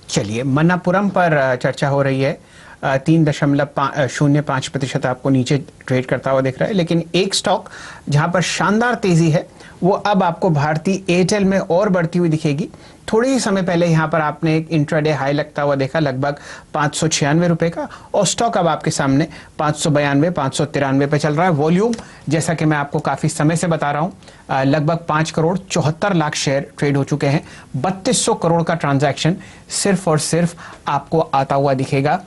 चलिए, मन्नापुरम पर चर्चा हो रही है। 3.05% आपको नीचे ट्रेड करता हुआ दिख रहा है, लेकिन एक स्टॉक जहां पर शानदार तेजी है वो अब आपको भारतीय एयरटेल में और बढ़ती हुई दिखेगी। थोड़े ही समय पहले यहां पर आपने एक इंट्राडे हाई लगता हुआ देखा, लगभग 596 रुपए का, और स्टॉक अब आपके सामने 592, 593 पे चल रहा है। वॉल्यूम जैसा कि मैं आपको काफी समय से बता रहा हूं, लगभग 5 करोड़ 74 लाख शेयर ट्रेड हो चुके हैं। 3200 करोड़ का ट्रांजैक्शन सिर्फ और सिर्फ आपको आता हुआ दिखेगा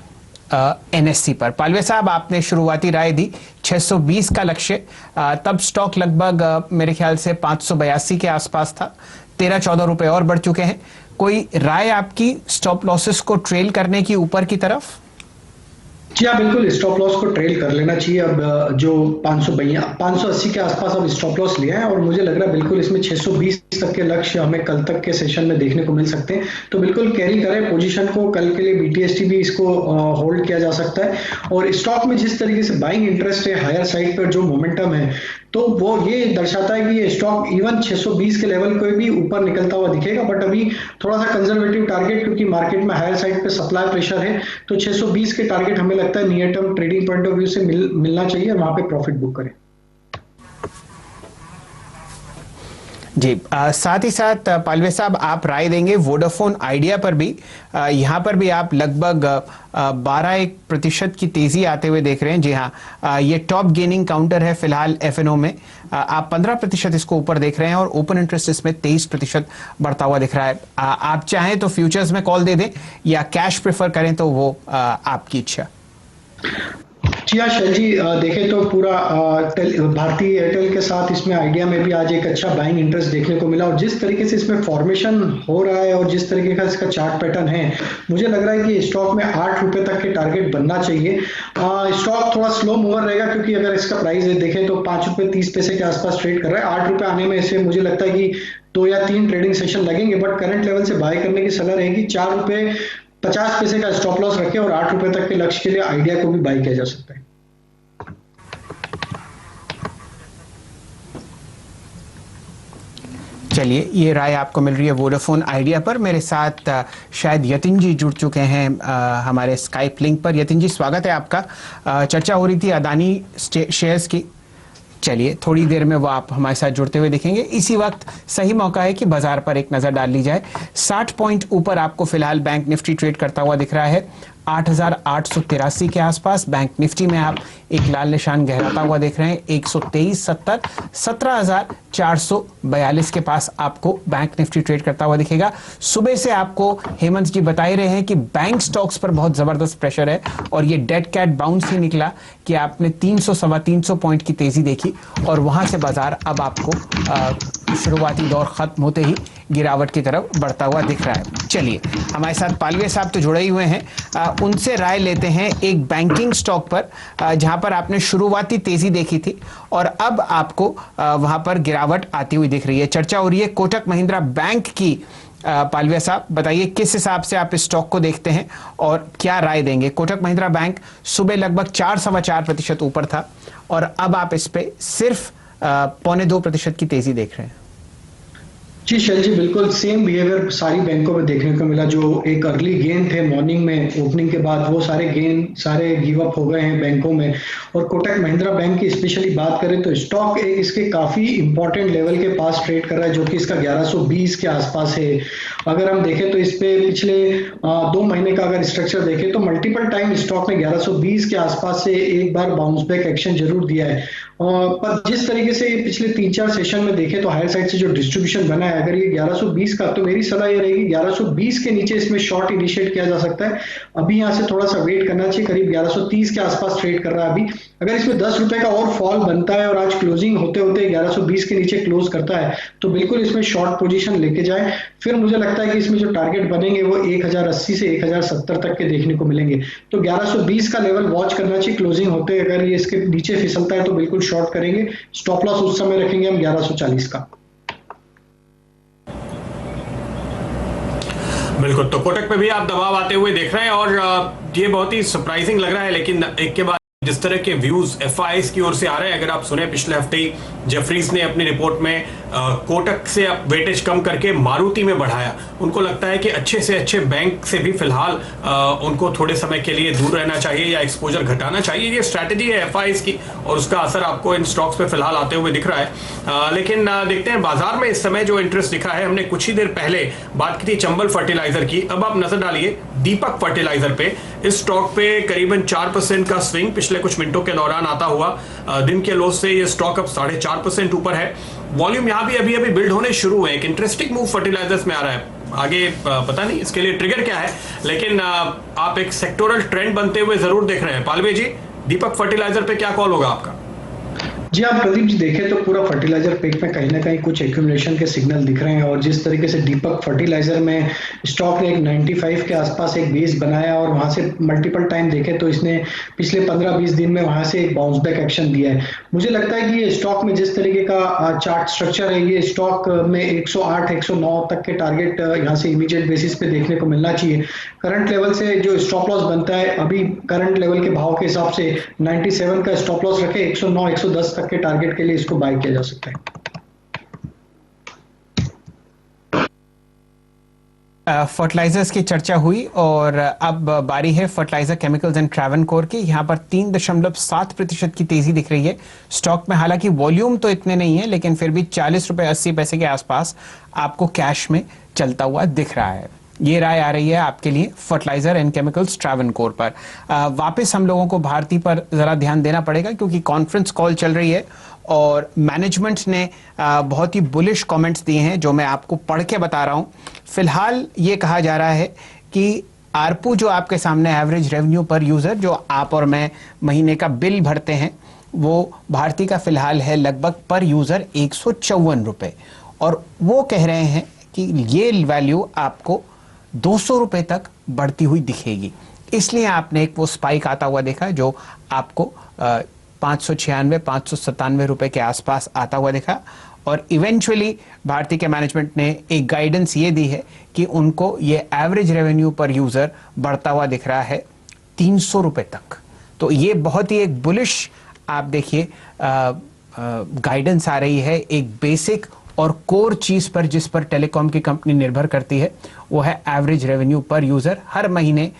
एनएससी पर। पालवे साहब, आपने शुरुआती राय दी 620 का लक्ष्य, तब स्टॉक लगभग मेरे ख्याल से 582 के आसपास था। 13-14 रुपए और बढ़ चुके हैं। कोई राय आपकी स्टॉप लॉसेस को ट्रेल करने की ऊपर की तरफ? जी हाँ, बिल्कुल स्टॉप लॉस को ट्रेल कर लेना चाहिए। अब जो 580 के आसपास अब स्टॉप लॉस लिया है, और मुझे लग रहा है बिल्कुल इसमें 620 तक के लक्ष्य हमें कल तक के सेशन में देखने को मिल सकते हैं। तो बिल्कुल कैरी करें पोजीशन को, कल के लिए बीटीएसटी भी इसको होल्ड किया जा सकता है। और स्टॉक में जिस तरीके से बाइंग इंटरेस्ट है, हायर साइड पर जो मोमेंटम है, तो वो ये दर्शाता है कि ये स्टॉक इवन 620 के लेवल को भी ऊपर निकलता हुआ दिखेगा। बट अभी थोड़ा सा कंजर्वेटिव टारगेट, क्योंकि मार्केट में हायर साइड पे सप्लाई प्रेशर है, तो 620 के टारगेट हमें लगता है near term trading point of view से मिलना चाहिए, वहां पे प्रॉफिट बुक करें। जी, साथ ही साथ पालवे साहब, आप राय देंगे वोडाफोन आइडिया पर भी? यहाँ पर भी आप लगभग 12% की तेजी आते हुए देख रहे हैं। जी हाँ, ये टॉप गेनिंग काउंटर है फिलहाल एफएनओ में। आप 15% इसको ऊपर देख रहे हैं, और ओपन इंटरेस्ट इसमें 23% बढ़ता हुआ दिख रहा है। आप चाहें तो फ्यूचर्स में कॉल दे दें, या कैश प्रेफर करें तो वो आपकी इच्छा। जी हाँ शैल जी, देखें तो पूरा भारतीय एयरटेल के साथ इसमें आइडिया में भी आज एक अच्छा बाइंग इंटरेस्ट देखने को मिला, और जिस तरीके से इसमें फॉर्मेशन हो रहा है और जिस तरीके का इसका चार्ट पैटर्न है, मुझे लग रहा है कि स्टॉक में 8 रुपए तक के टारगेट बनना चाहिए। स्टॉक थोड़ा स्लो मूवर रहेगा, क्योंकि अगर इसका प्राइस देखें तो 5 रुपए 30 पैसे के आसपास ट्रेड कर रहा है। 8 रुपए आने में इसे मुझे लगता है कि 2 या 3 ट्रेडिंग सेशन लगेंगे, बट करंट लेवल से बाय करने की सलाह रहेगी। 4 रुपए 50 पैसे का स्टॉप लॉस रखें और 8 रुपए तक के लक्ष्य के लिए आइडिया को भी बाई किया जा सकता है। चलिए, ये राय आपको मिल रही है वोडाफोन आइडिया पर। मेरे साथ शायद यतिन जी जुड़ चुके हैं हमारे स्काइप लिंक पर। यतिन जी, स्वागत है आपका। चर्चा हो रही थी अदानी शेयर्स की। चलिए, थोड़ी देर में वो आप हमारे साथ जुड़ते हुए दिखेंगे। इसी वक्त सही मौका है कि बाजार पर एक नजर डाल ली जाए। 60 पॉइंट ऊपर आपको फिलहाल बैंक निफ्टी ट्रेड करता हुआ दिख रहा है 8,883 के आसपास। बैंक निफ्टी में आप एक लाल निशान गहराता हुआ देख रहे हैं 123.70, 17,442 के पास आपको बैंक निफ्टी ट्रेड करता हुआ दिखेगा। सुबह से आपको हेमंत जी बता ही रहे हैं कि बैंक स्टॉक्स पर बहुत जबरदस्त प्रेशर है और ये डेड कैट बाउंस ही निकला कि आपने 300 सवा 300 पॉइंट की तेजी देखी और वहां से बाजार अब आपको शुरुआती दौर खत्म होते ही गिरावट की तरफ बढ़ता हुआ दिख रहा है। चलिए, हमारे साथ पालवे साहब तो जुड़े ही हुए हैं, उनसे राय लेते हैं एक बैंकिंग स्टॉक पर जहां पर आपने शुरुआती तेजी देखी थी और अब आपको वहां पर गिरावट आती हुई दिख रही है। चर्चा हो रही है कोटक महिंद्रा बैंक की। पालवे साहब बताइए किस हिसाब से आप इस स्टॉक को देखते हैं और क्या राय देंगे। कोटक महिंद्रा बैंक सुबह लगभग 4.25% ऊपर था और अब आप इस पे सिर्फ 1.25% की तेजी देख रहे हैं। जी शैल जी, बिल्कुल सेम बिहेवियर सारी बैंकों में देखने को मिला। जो एक अर्ली गेन थे मॉर्निंग में ओपनिंग के बाद, वो सारे गेन सारे गिव अप हो गए हैं बैंकों में। और कोटक महिंद्रा बैंक की स्पेशली बात करें तो स्टॉक एक इसके काफी इंपॉर्टेंट लेवल के पास ट्रेड कर रहा है जो कि इसका 1120 के आसपास है। अगर हम देखें तो इस पे पिछले 2 महीने का अगर स्ट्रक्चर देखें तो मल्टीपल टाइम स्टॉक ने 1120 के आसपास से एक बार बाउंस बैक एक्शन जरूर दिया है। पर जिस तरीके से पिछले 3-4 सेशन में देखें तो हायर साइड से जो डिस्ट्रीब्यूशन बना है, अगर ये 1120 का, तो मेरी सलाह ये रहेगी 1120 के नीचे इसमें शॉर्ट इनिशिएट किया जा सकता है। अभी यहाँ से थोड़ा सा वेट करना चाहिए। करीब 1130 के आसपास ट्रेड कर रहा है अभी। अगर इसमें 10 रुपए का और फॉल बनता है और आज क्लोजिंग होते होते 1120 के नीचे क्लोज करता है तो बिल्कुल इसमें शॉर्ट पोजीशन लेके जाए। फिर मुझे लगता है कि इसमें जो टारगेट बनेंगे वो 1080 से 1070 तक के देखने को मिलेंगे। तो 1120 का लेवल वॉच करना चाहिए क्लोजिंग होते। अगर ये इसके नीचे फिसलता है तो बिल्कुल शॉर्ट करेंगे। स्टॉप लॉस उस समय रखेंगे हम 1140 का। बिल्कुल, तो कोटक पे भी आप दबाव आते हुए देख रहे हैं और ये बहुत ही सरप्राइजिंग लग रहा है। लेकिन एक के बाद जिस तरह के व्यूज एफआईआईज की ओर से आ रहे हैं, अगर आप सुने पिछले हफ्ते ही जेफरीज ने अपनी रिपोर्ट में कोटक से वेटेज कम करके मारुति में बढ़ाया। उनको लगता है कि अच्छे से अच्छे बैंक से भी फिलहाल उनको थोड़े समय के लिए दूर रहना चाहिए या एक्सपोजर घटाना चाहिए। ये स्ट्रैटेजी है एफआईआईज की और उसका असर आपको इन स्टॉक्स पे फिलहाल आते हुए दिख रहा है। लेकिन देखते हैं बाजार में इस समय जो इंटरेस्ट दिखा है। हमने कुछ ही देर पहले बात की थी चंबल फर्टिलाइजर की, अब आप नजर डालिए दीपक फर्टिलाइजर पे। इस स्टॉक पे करीबन 4% का स्विंग पिछले कुछ मिनटों के दौरान आता हुआ। दिन के लो से ये स्टॉक अब 4.5% ऊपर है। वॉल्यूम यहां भी अभी बिल्ड होने शुरू हुए। एक इंटरेस्टिंग मूव फर्टिलाइजर्स में आ रहा है। आगे पता नहीं इसके लिए ट्रिगर क्या है, लेकिन आप एक सेक्टोरल ट्रेंड बनते हुए जरूर देख रहे हैं। पालवे जी, दीपक फर्टिलाइजर पे क्या कॉल होगा आपका? जी आप प्रदीप जी देखें तो पूरा फर्टिलाइजर पेक में कहीं ना कहीं कुछ एक्यूमुलेशन के सिग्नल दिख रहे हैं। और जिस तरीके से दीपक फर्टिलाइजर में स्टॉक ने एक 95 के आसपास एक बेस बनाया और वहां से मल्टीपल टाइम देखे तो इसने पिछले 15-20 दिन में वहां से एक बाउंस बैक एक्शन दिया है। मुझे लगता है कि ये स्टॉक में जिस तरीके का चार्ट स्ट्रक्चर है, ये स्टॉक में 108-109 तक के टारगेट यहाँ से इमीडिएट बेसिस पे देखने को मिलना चाहिए। करंट लेवल से जो स्टॉप लॉस बनता है, अभी करंट लेवल के भाव के हिसाब से 97 का स्टॉप लॉस रखे, 109-110 तक के टारगेट के लिए इसको बाय किया जा सकता है। फर्टिलाइजर्स की चर्चा हुई और अब बारी है फर्टिलाइजर केमिकल्स एंड ट्रैवनकोर की। यहाँ पर 3.7% की तेजी दिख रही है स्टॉक में। हालांकि वॉल्यूम तो इतने नहीं है, लेकिन फिर भी 40 रुपए 80 पैसे के आसपास आपको कैश में चलता हुआ दिख रहा है। ये राय आ रही है आपके लिए फर्टिलाइजर एंड केमिकल्स ट्रैवनकोर पर। वापस हम लोगों को भारती पर जरा ध्यान देना पड़ेगा क्योंकि कॉन्फ्रेंस कॉल चल रही है और मैनेजमेंट ने बहुत ही बुलिश कमेंट्स दिए हैं जो मैं आपको पढ़ के बता रहा हूं। फिलहाल ये कहा जा रहा है कि आरपू जो आपके सामने एवरेज रेवेन्यू पर यूजर जो आप और मैं महीने का बिल भरते हैं, वो भारती का फिलहाल है लगभग पर यूजर 154 रुपए और वो कह रहे हैं कि ये वैल्यू आपको 200 रुपए तक बढ़ती हुई दिखेगी। इसलिए आपने एक वो स्पाइक आता हुआ देखा जो आपको 596-597 रुपए के आसपास आता हुआ देखा और इवेंचुअली भारती के मैनेजमेंट ने एक गाइडेंस ये दी है कि उनको ये एवरेज रेवेन्यू पर यूजर बढ़ता हुआ दिख रहा है 300 रुपए तक। तो ये बहुत ही एक बुलिश आप देखिए गाइडेंस आ रही है एक बेसिक और कोर चीज पर जिस पर टेलीकॉम की कंपनी निर्भर करती है, वो है एवरेज रेवेन्यू पर यूजर। हर महीने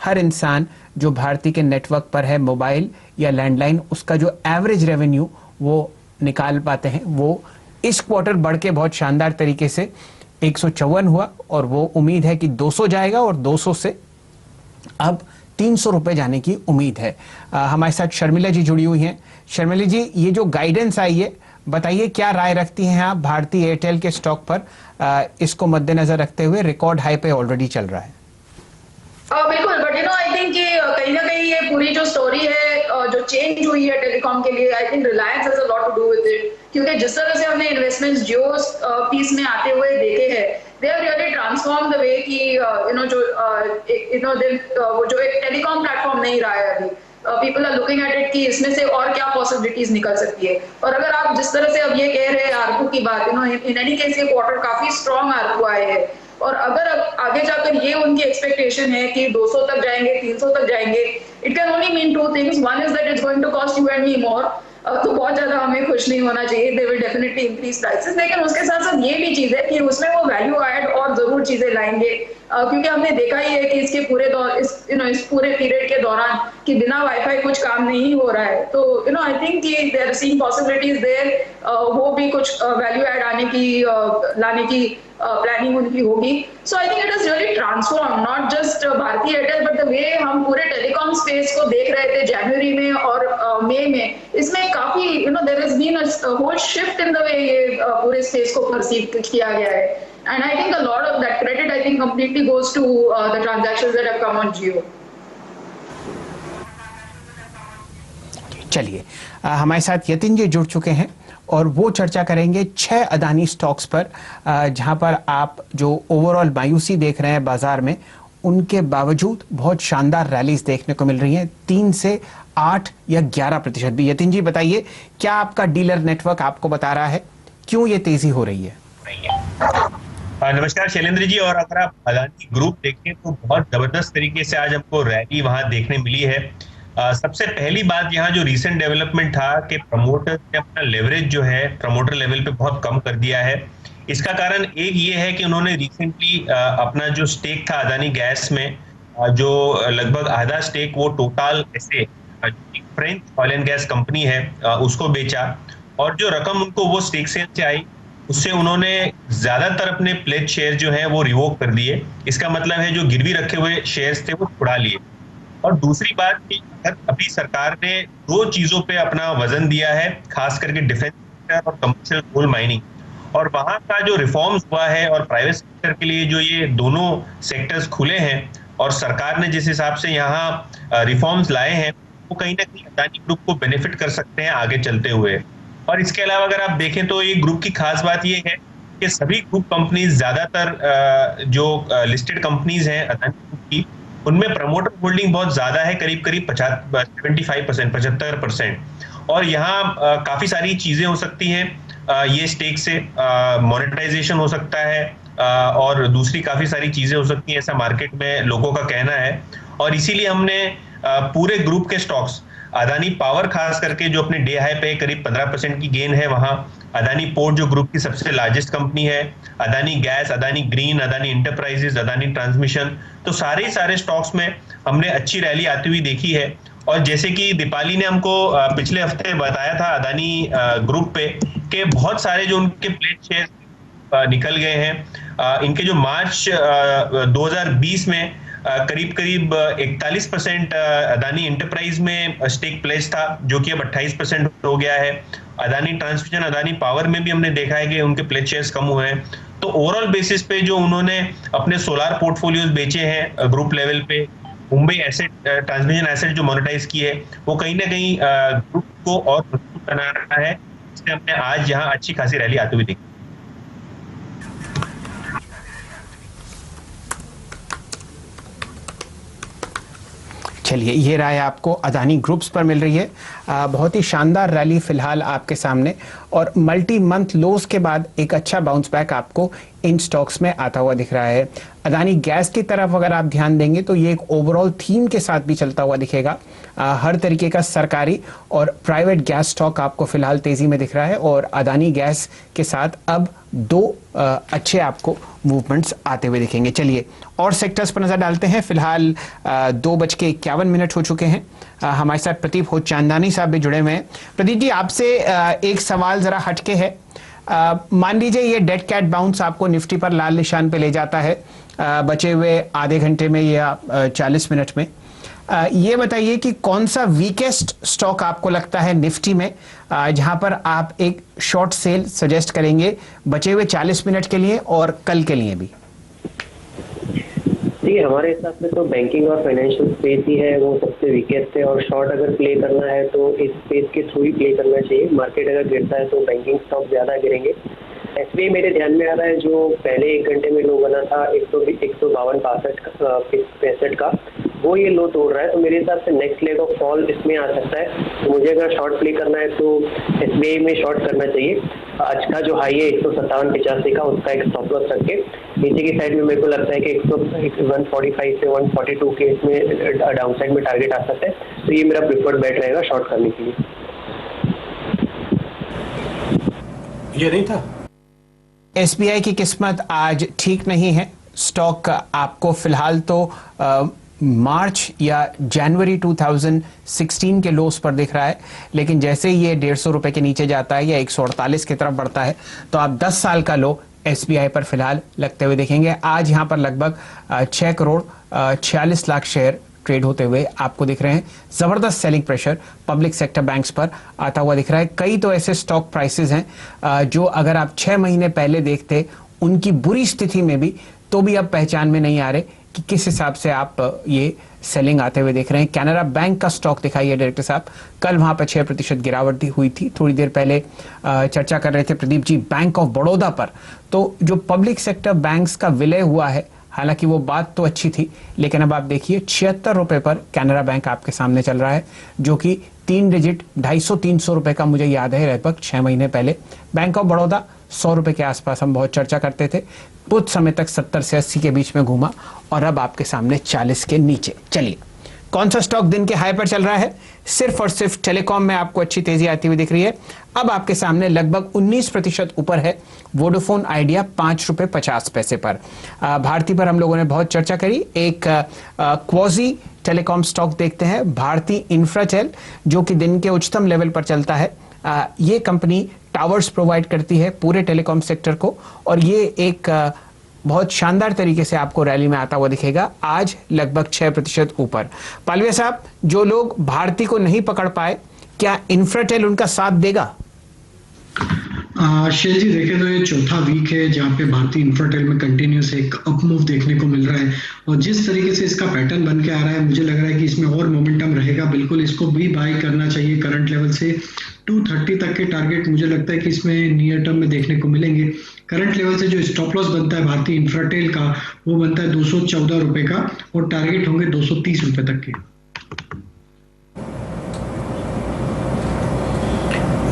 हर इंसान जो भारती के नेटवर्क पर है, मोबाइल या लैंडलाइन, उसका जो एवरेज रेवेन्यू वो निकाल पाते हैं, वो इस क्वार्टर बढ़ के बहुत शानदार तरीके से 154 हुआ और वो उम्मीद है कि 200 जाएगा और 200 से अब 300 रुपए जाने की उम्मीद है। हमारे साथ शर्मिला जी जुड़ी हुई हैं। शर्मिला जी, ये जो गाइडेंस आई है, बताइए क्या राय रखती हैं आप भारती एयरटेल के स्टॉक पर? इसको मद्देनजर रखते हुए रिकॉर्ड हाई पे ऑलरेडी चल रहा है। बिल्कुल, बट आई थिंक कि कहीं ना कहीं ये पूरी जो स्टोरी है जो चेंज हुई है टेलीकॉम के लिए, I think Reliance has a lot to do with it, क्योंकि जिस तरह से हमने इन्वेस्टमेंट्स जियो पीस में आते हुए देखे हैं, they have really transform the way कि वो जो एक टेलीकॉम प्लेटफॉर्म नहीं रहा है अभी। People are looking at it कि इसमें से और क्या पॉसिबिलिटीज निकल सकती है। और अगर आप जिस तरह से अब ये कह रहे हैं आरपू की बात, इन एनी केस ये क्वार्टर काफी स्ट्रॉन्ग आरपू आए हैं, और अगर आगे जाकर ये उनकी एक्सपेक्टेशन है कि 200 तक जाएंगे, 300 तक जाएंगे, it can only mean two things. One is that it's going to cost you and me more, तो बहुत ज्यादा हमें खुश नहीं होना चाहिए। They will definitely increase prices, लेकिन उसके साथ साथ ये भी चीज है कि उसमें वो वैल्यू ऐड और जरूर चीजें लाएंगे, क्योंकि हमने देखा ही है कि इसके पूरे इस पूरे पीरियड के दौरान कि बिना वाईफाई कुछ काम नहीं हो रहा है। तो आई थिंक कि they are seeing possibilities there, वो भी कुछ वैल्यू ऐड लाने की प्लानिंग उनकी होगी। So I think it is really transform not just Bharti Airtel, but the way हम पूरे टेलीकॉम स्पेस को देख रहे थे जनवरी में और मई में, इसमें काफी there has been a whole shift in the way ये पूरे स्पेस को परसीव किया गया है। And I think a lot of that credit, I think, completely goes to the transactions that have come on Jio. चलिए, हमारे साथ यतिन जी जुड़ चुके हैं और वो चर्चा करेंगे 6 अदानी स्टॉक्स पर, जहां पर आप जो ओवरऑल मायूसी देख रहे हैं बाजार में, उनके बावजूद बहुत शानदार रैलीज देखने को मिल रही हैं, 3 से 8 या 11% भी। यतिन जी बताइए, क्या आपका डीलर नेटवर्क आपको बता रहा है क्यों ये तेजी हो रही है? नमस्कार शैलेंद्र जी। और अगर आप अदानी ग्रुप देखें तो बहुत जबरदस्त तरीके से आज हमको रैली वहां देखने मिली है। सबसे पहली बात यहाँ जो रीसेंट डेवलपमेंट था कि प्रमोटर्स ने अपना लेवरेज जो है प्रमोटर लेवल पे बहुत कम कर दिया है। इसका कारण एक ये है कि उन्होंने रिसेंटली अपना जो स्टेक था अदानी गैस में, जो लगभग आधा स्टेक वो टोटल ऐसे French oil and gas company है, उसको बेचा, और जो रकम उनको वो स्टेक सेल से आई उससे उन्होंने ज्यादातर अपने प्लेज शेयर जो है वो रिवोक कर दिए। इसका मतलब है जो गिरवी रखे हुए शेयर्स थे वो छुड़ा लिए। और दूसरी बात कि अभी सरकार ने 2 चीजों पे अपना वजन दिया है, खास करके डिफेंस सेक्टर और कमर्शियल कोल माइनिंग, और वहां का जो रिफॉर्म्स हुआ है और प्राइवेट सेक्टर के लिए जो ये दोनों सेक्टर्स खुले हैं और सरकार ने जिस हिसाब से यहाँ रिफॉर्म्स लाए हैं, वो कहीं ना कहीं अदानी ग्रुप को बेनिफिट कर सकते हैं आगे चलते हुए। और इसके अलावा अगर आप देखें तो ये ग्रुप की खास बात ये है कि सभी ग्रुप कंपनीज, ज्यादातर जो लिस्टेड कंपनीज हैं अदानी ग्रुप की, उनमें प्रमोटर होल्डिंग बहुत ज्यादा है, करीब 75%, 75%। और यहाँ काफी सारी चीजें हो सकती हैं ये स्टेक से, मोनेटाइजेशन हो सकता है, और दूसरी काफी सारी चीजें हो सकती हैं, ऐसा मार्केट में लोगों का कहना है। और इसीलिए हमने पूरे ग्रुप के स्टॉक्स, अदानी पावर खास करके जो अपने डे हाई पे करीब 15% की गेन है वहां, अदानी पोर्ट जो ग्रुप की सबसे लार्जेस्ट कंपनी है, Adani gas, Adani green, Adani enterprises, Adani transmission, तो सारे स्टॉक्स में हमने अच्छी रैली आती हुई देखी है। और जैसे कि दीपाली ने हमको पिछले हफ्ते बताया था अदानी ग्रुप पे कि बहुत सारे जो उनके प्लेट शेयर निकल गए हैं। इनके जो मार्च 2020 में करीब 41% अदानी इंटरप्राइज में स्टेक प्लेस था, जो कि अब 28% हो गया है। अदानी ट्रांसमिशन, अदानी पावर में भी हमने देखा है कि उनके प्लेस शेयर्स कम हुए हैं। तो ओवरऑल बेसिस पे जो उन्होंने अपने सोलार पोर्टफोलियोज बेचे हैं ग्रुप लेवल पे, मुंबई एसेट, ट्रांसमिशन एसेट जो मोनेटाइज की है, वो कहीं ना कहीं ग्रुप को और मजबूत बना रहा है। इसलिए हमने आज यहाँ अच्छी खासी रैली आते हुए देखी। चलिए, ये राय आपको अदानी ग्रुप्स पर मिल रही है। बहुत ही शानदार रैली फिलहाल आपके सामने, और मल्टी मंथ लोस के बाद एक अच्छा बाउंस बैक आपको इन स्टॉक्स में आता हुआ दिख रहा है। अदानी गैस की तरफ अगर आप ध्यान देंगे तो ये एक ओवरऑल थीम के साथ भी चलता हुआ दिखेगा। हर तरीके का सरकारी और प्राइवेट गैस स्टॉक आपको फिलहाल तेजी में दिख रहा है, और अदानी गैस के साथ अब दो अच्छे आपको मूवमेंट्स आते हुए दिखेंगे। चलिए और सेक्टर्स पर नजर डालते हैं। फिलहाल 2:51 हो चुके हैं। हमारे साथ प्रदीप होचांदानी साहब भी जुड़े हुए हैं। प्रदीप जी, आपसे एक सवाल जरा हटके है। मान लीजिए ये डेड कैट बाउंस आपको निफ्टी पर लाल निशान पे ले जाता है बचे हुए आधे घंटे में या 40 मिनट में। ये बताइए कि कौन सा वीकेस्ट स्टॉक आपको लगता है निफ्टी में जहां पर आप एक शॉर्ट सेल सजेस्ट करेंगे बचे हुए 40 मिनट के लिए और कल के लिए भी? जी, हमारे हिसाब से तो बैंकिंग और फाइनेंशियल स्पेस ही है, वो सबसे वीकेस्ट है। और शॉर्ट अगर प्ले करना है तो इस स्पेस के थ्रू ही प्ले करना चाहिए। मार्केट अगर गिरता है तो बैंकिंग स्टॉक ज्यादा गिरेंगे। एसबीआई मेरे ध्यान में आ रहा है, जो पहले 1 घंटे में लो बना था 152-65 का, वो ये लो तोड़ रहा है। तो मेरे हिसाब से नेक्स्ट लेग ऑफ फॉल इसमें आ सकता है। तो मुझे अगर शॉर्ट प्ले करना है तो एसबीआई में शॉर्ट करना चाहिए। आज का जो हाई है 157.85 का, उसका एक स्टॉप लॉस रख के नीचे की साइड में मेरे को लगता है कि 145 से 142 के इसमें डाउन साइड में टारगेट आ सकता है। तो ये मेरा प्रिफर्ड बेट रहेगा शॉर्ट करने के लिए। ये नहीं था। एसबीआई की किस्मत आज ठीक नहीं है। स्टॉक आपको फिलहाल तो मार्च या जनवरी 2016 के लोस पर दिख रहा है, लेकिन जैसे ही ये 150 रुपए के नीचे जाता है या 148 की तरफ बढ़ता है तो आप 10 साल का लो एसबीआई पर फिलहाल लगते हुए देखेंगे। आज यहां पर लगभग 6 करोड़ 46 लाख शेयर ट्रेड होते हुए आपको दिख रहे हैं। जबरदस्त selling pressure public sector banks पर आता हुआ दिख रहा है। कई तो ऐसे स्टॉक प्राइसेस हैं जो अगर आप 6 महीने पहले देखते उनकी बुरी स्थिति में भी तो भी अब पहचान में नहीं आ रहे कि किस हिसाब से आप ये सेलिंग आते हुए देख रहे हैं। कैनरा बैंक का स्टॉक दिखाइए डायरेक्टर साहब, कल वहां पर 6% गिरावट हुई थी। थोड़ी देर पहले चर्चा कर रहे थे प्रदीप जी बैंक ऑफ बड़ौदा पर। तो जो पब्लिक सेक्टर बैंक्स का विलय हुआ है, हालांकि वो बात तो अच्छी थी, लेकिन अब आप देखिए 76 रुपए पर कैनरा बैंक आपके सामने चल रहा है, जो कि 3 डिजिट 250-300 रुपए का मुझे याद है लगभग 6 महीने पहले। बैंक ऑफ बड़ौदा 100 रुपए के आसपास हम बहुत चर्चा करते थे, कुछ समय तक 70 से 80 के बीच में घूमा और अब आपके सामने 40 के नीचे। चलिए कौन सा स्टॉक दिन के हाई पर चल रहा है? सिर्फ और सिर्फ टेलीकॉम में आपको अच्छी तेजी आती हुई दिख रही है। अब आपके सामने लगभग 19% ऊपर है वोडाफोन आइडिया 5 रुपए 50 पैसे पर। भारती पर हम लोगों ने बहुत चर्चा करी। एक क्वाजी टेलीकॉम स्टॉक देखते हैं, भारती इंफ्राटेल, जो कि दिन के उच्चतम लेवल पर चलता है। ये कंपनी टावर्स प्रोवाइड करती है पूरे टेलीकॉम सेक्टर को, और ये एक बहुत शानदार तरीके से आपको रैली में आता हुआ दिखेगा। आज लगभग 6% ऊपर। पालवे साहब, जो लोग भारती को नहीं पकड़ पाए, क्या इंफ्राटेल उनका साथ देगा? शेल जी, देखें तो ये चौथा वीक है जहाँ पे भारतीय इंफ्राटेल में कंटिन्यूस एक अप मूव देखने को मिल रहा है, और जिस तरीके से इसका पैटर्न बन के आ रहा है मुझे लग रहा है कि इसमें और मोमेंटम रहेगा। बिल्कुल इसको भी बाय करना चाहिए। करंट लेवल से 230 तक के टारगेट मुझे लगता है कि इसमें नियर टर्म में देखने को मिलेंगे। करंट लेवल से जो स्टॉप लॉस बनता है भारतीय इंफ्राटेल का, वो बनता है 214 रुपए का, और टारगेट होंगे 230 रुपए तक के।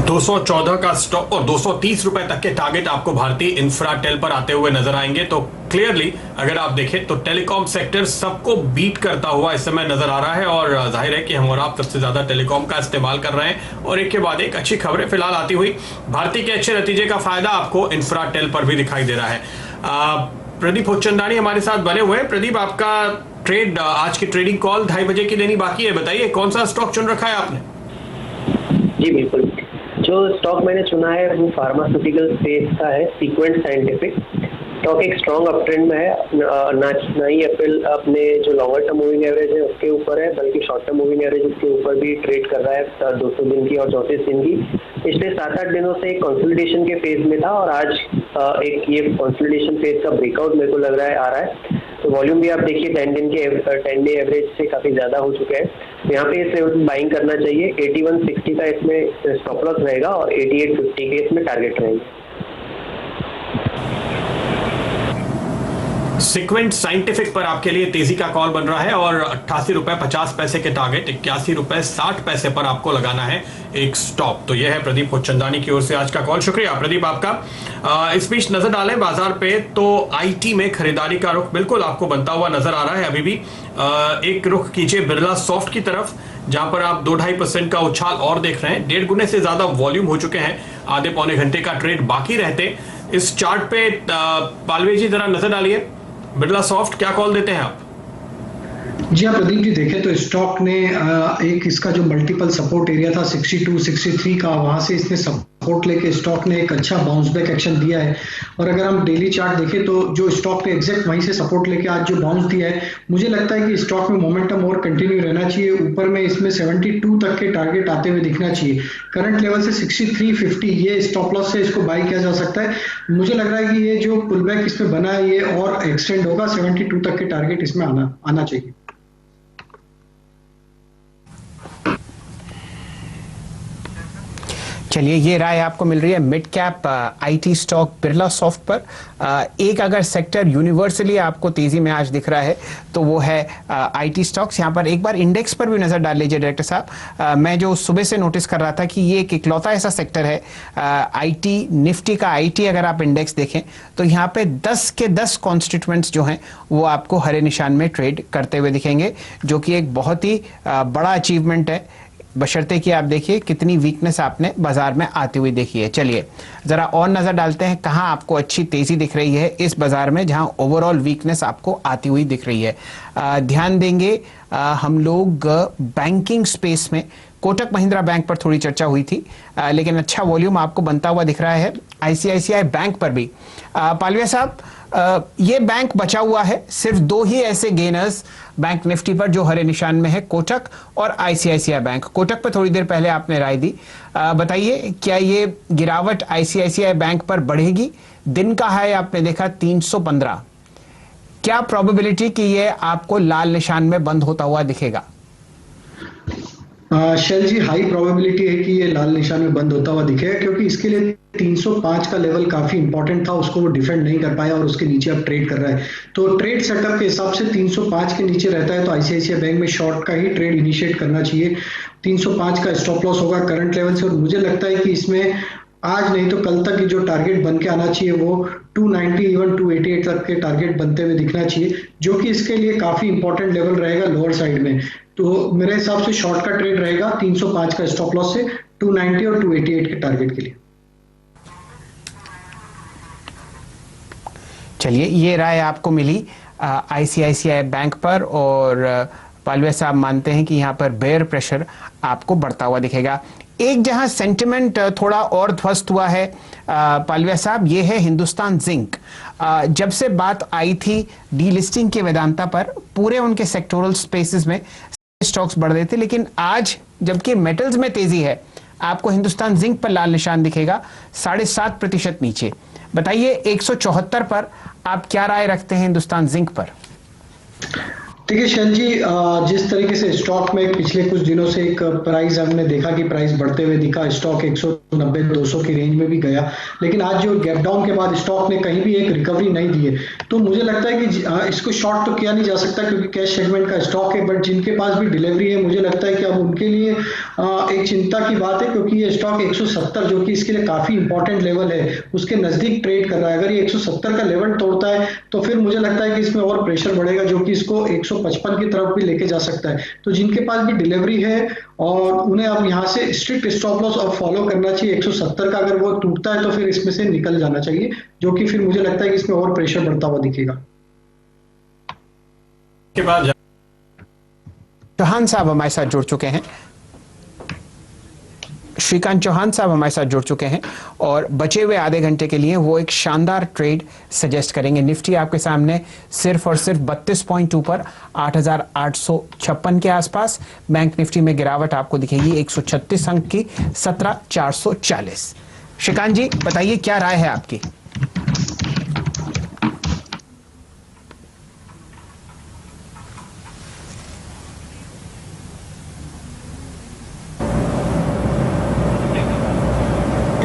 214 का स्टॉक और 230 रुपए तक के टारगेट आपको भारतीय इंफ्राटेल पर आते हुए नजर आएंगे। तो क्लियरली अगर आप देखें तो टेलीकॉम सेक्टर सबको बीट करता हुआ इस समय नजर आ रहा है, और जाहिर है कि हम और आप सबसे ज्यादा टेलीकॉम का इस्तेमाल कर रहे हैं। और एक के बाद एक अच्छी खबरें फिलहाल आती हुई भारतीय के अच्छे नतीजे का फायदा आपको इंफ्राटेल पर भी दिखाई दे रहा है। प्रदीप होचंदानी हमारे साथ बने हुए हैं। प्रदीप, आपका ट्रेड, आज की ट्रेडिंग कॉल 2:30 बजे की देनी बाकी है, बताइए कौन सा स्टॉक चुन रखा है आपने? जी बिल्कुल, जो स्टॉक मैंने चुना है वो फार्मास्यूटिकल स्पेस का है, सीक्वेंट साइंटिफिक। स्टॉक एक स्ट्रॉन्ग अप ट्रेंड में है, ना ही एप्पल अपने जो लॉन्गर टर्म मूविंग एवरेज है उसके ऊपर है, बल्कि शॉर्ट टर्म मूविंग एवरेज उसके ऊपर भी ट्रेड कर रहा है 200 दिन की और 34 दिन की। पिछले 7-8 दिनों से एक कंसोलिडेशन के फेज में था, और आज एक ये कंसोलिडेशन फेज का ब्रेकआउट मेरे को लग रहा है आ रहा है। तो वॉल्यूम भी आप देखिए 10 डे एवरेज से काफी ज्यादा हो चुका है। तो यहाँ पे इस लेवल बाइंग करना चाहिए। 8160 का इसमें स्टॉप लॉस रहेगा और 8850 के इसमें टारगेट रहेंगे। सीक्वेंट साइंटिफिक पर आपके लिए तेजी का कॉल बन रहा है और 88 रुपए 50 पैसे के टारगेट 81 रुपए 60 पैसे पर आपको लगाना है एक स्टॉप। तो यह है प्रदीप खोचंदानी की ओर से आज का कॉल। शुक्रिया प्रदीप आपका। इस बीच नजर डालें बाजार पे तो आईटी में खरीदारी का रुख बिल्कुल आपको बनता हुआ नजर आ रहा है। अभी भी एक रुख कीजिए बिरला सॉफ्ट की तरफ, जहां पर आप 2-2.5% का उछाल और देख रहे हैं। 1.5 गुने से ज्यादा वॉल्यूम हो चुके हैं, आधे पौने घंटे का ट्रेड बाकी रहते। इस चार्ट पे पालवे जी जरा नजर डालिए, बिरला सॉफ्ट क्या कॉल देते हैं आप? जी हाँ प्रदीप जी, देखें तो स्टॉक ने एक इसका जो मल्टीपल सपोर्ट एरिया था 62, 63 का, वहां से इसने सपोर्ट लेके स्टॉक ने एक अच्छा बाउंस बैक एक्शन दिया है। और अगर हम डेली चार्ट देखें तो जो स्टॉक ने एग्जैक्ट वहीं से सपोर्ट लेके आज जो बाउंस दिया है, मुझे लगता है कि स्टॉक में मोमेंटम और कंटिन्यू रहना चाहिए। ऊपर में इसमें 72 तक के टारगेट आते हुए दिखना चाहिए। करंट लेवल से 63.50 ये स्टॉप लॉस से इसको बाई किया जा सकता है। मुझे लग रहा है कि ये जो पुल बैक इसमें बना है ये और एक्सटेंड होगा, 72 तक के टारगेट इसमें आना चाहिए। चलिए, ये राय आपको मिल रही है mid cap IT stock Birla soft पर। एक अगर सेक्टर यूनिवर्सली आपको तेजी में आज दिख रहा है तो वो है आईटी स्टॉक्स। यहाँ पर एक बार इंडेक्स पर भी नजर डाल लीजिए डायरेक्टर साहब। मैं जो सुबह से नोटिस कर रहा था कि ये एक इकलौता ऐसा सेक्टर है आईटी, निफ्टी का आईटी अगर आप इंडेक्स देखें तो यहाँ पे 10 के 10 कॉन्स्टिट्यूएंट्स जो हैं वो आपको हरे निशान में ट्रेड करते हुए दिखेंगे, जो कि एक बहुत ही बड़ा अचीवमेंट है, बशर्ते कि आप देखिए कितनी वीकनेस आपने बाजार में आती हुई देखी है। चलिए जरा और नजर डालते हैं कहां आपको अच्छी तेजी दिख रही है इस बाजार में जहां ओवरऑल वीकनेस आपको आती हुई दिख रही है। ध्यान देंगे हम लोग बैंकिंग स्पेस में कोटक महिंद्रा बैंक पर थोड़ी चर्चा हुई थी, लेकिन अच्छा वॉल्यूम आपको बनता हुआ दिख रहा है आईसीआईसीआई बैंक पर भी। पालविया साहब, ये बैंक बचा हुआ है, सिर्फ 2 ही ऐसे गेनर्स बैंक निफ्टी पर जो हरे निशान में है, कोटक और आईसीआईसीआई बैंक। कोटक पर थोड़ी देर पहले आपने राय दी, बताइए क्या ये गिरावट आईसीआईसीआई बैंक पर बढ़ेगी? दिन का हाई आपने देखा 315, क्या प्रोबेबिलिटी कि ये आपको लाल निशान में बंद होता हुआ दिखेगा? शैल जी, हाई प्रोबेबिलिटी है कि ये लाल निशान में बंद होता हुआ दिखेगा, क्योंकि इसके लिए 305 का लेवल काफी इंपॉर्टेंट था, उसको वो डिफेंड नहीं कर पाया और उसके नीचे अब ट्रेड कर रहा है। तो ट्रेड सेटअप के हिसाब से 305 के नीचे रहता है तो आईसीआईसीआई बैंक में शॉर्ट का ही ट्रेड इनिशिएट करना चाहिए। 305 का स्टॉप लॉस होगा करंट लेवल से, और मुझे लगता है कि इसमें आज नहीं तो कल तक जो टारगेट बन के आना चाहिए वो 290 इवन 288 तक के टारगेट बनते हुए दिखना चाहिए, जो कि इसके लिए काफी इंपॉर्टेंट लेवल रहेगा लोअर साइड में। तो मेरे हिसाब से शॉर्ट का ट्रेड रहेगा 305 का स्टॉप लॉस से 290 और 288 के टारगेट के लिए। चलिए, ये राय आपको मिली आईसीआईसीआई बैंक पर, और पालवे साहब मानते हैं कि यहाँ पर बेयर प्रेशर आपको बढ़ता हुआ दिखेगा। एक जहां सेंटिमेंट थोड़ा और ध्वस्त हुआ है पालविया साहब, ये है हिंदुस्तान जिंक। जब से बात आई थी डीलिस्टिंग के वेदांता पर, पूरे उनके सेक्टोरल स्पेसेस में स्टॉक्स बढ़ रहे थे, लेकिन आज जबकि मेटल्स में तेजी है, आपको हिंदुस्तान जिंक पर लाल निशान दिखेगा 7.5% नीचे। बताइए 174 पर आप क्या राय रखते हैं हिंदुस्तान जिंक पर? देखिए शैल जी, जिस तरीके से स्टॉक में पिछले कुछ दिनों से एक प्राइस हमने देखा कि प्राइस बढ़ते हुए दिखा, स्टॉक 190-200 की रेंज में भी गया, लेकिन आज जो गैप डाउन के बाद स्टॉक ने कहीं भी एक रिकवरी नहीं दी है। तो मुझे लगता है कि इसको शॉर्ट तो किया नहीं जा सकता क्योंकि कैश सेगमेंट का स्टॉक है, बट जिनके पास भी डिलीवरी है, मुझे लगता है कि अब उनके लिए एक चिंता की बात है, क्योंकि ये स्टॉक 170 जो कि इसके लिए काफी इंपॉर्टेंट लेवल है, उसके नजदीक ट्रेड कर रहा है। अगर ये 170 का लेवल तोड़ता है तो फिर मुझे लगता है कि इसमें और प्रेशर बढ़ेगा, जो कि इसको 155 की तरफ भी लेके जा सकता है। तो जिनके पास भी डिलीवरी है और उन्हें अब यहाँ से स्ट्रिक्ट स्टॉप लॉस और फॉलो करना चाहिए। 170 का अगर वो टूटता है तो फिर इसमें से निकल जाना चाहिए, जो कि फिर मुझे लगता है कि इसमें और प्रेशर बढ़ता हुआ दिखेगा। के बाद चौहान साहब हमारे साथ जुड़ चुके हैं, श्रीकांत चौहान साहब हमारे साथ जुड़ चुके हैं, और बचे हुए आधे घंटे के लिए वो एक शानदार ट्रेड सजेस्ट करेंगे। निफ्टी आपके सामने सिर्फ और सिर्फ 32 पॉइंट ऊपर 8,856 के आसपास। बैंक निफ्टी में गिरावट आपको दिखेगी 136 अंक की 17,440। श्रीकांत जी बताइए क्या राय है आपकी?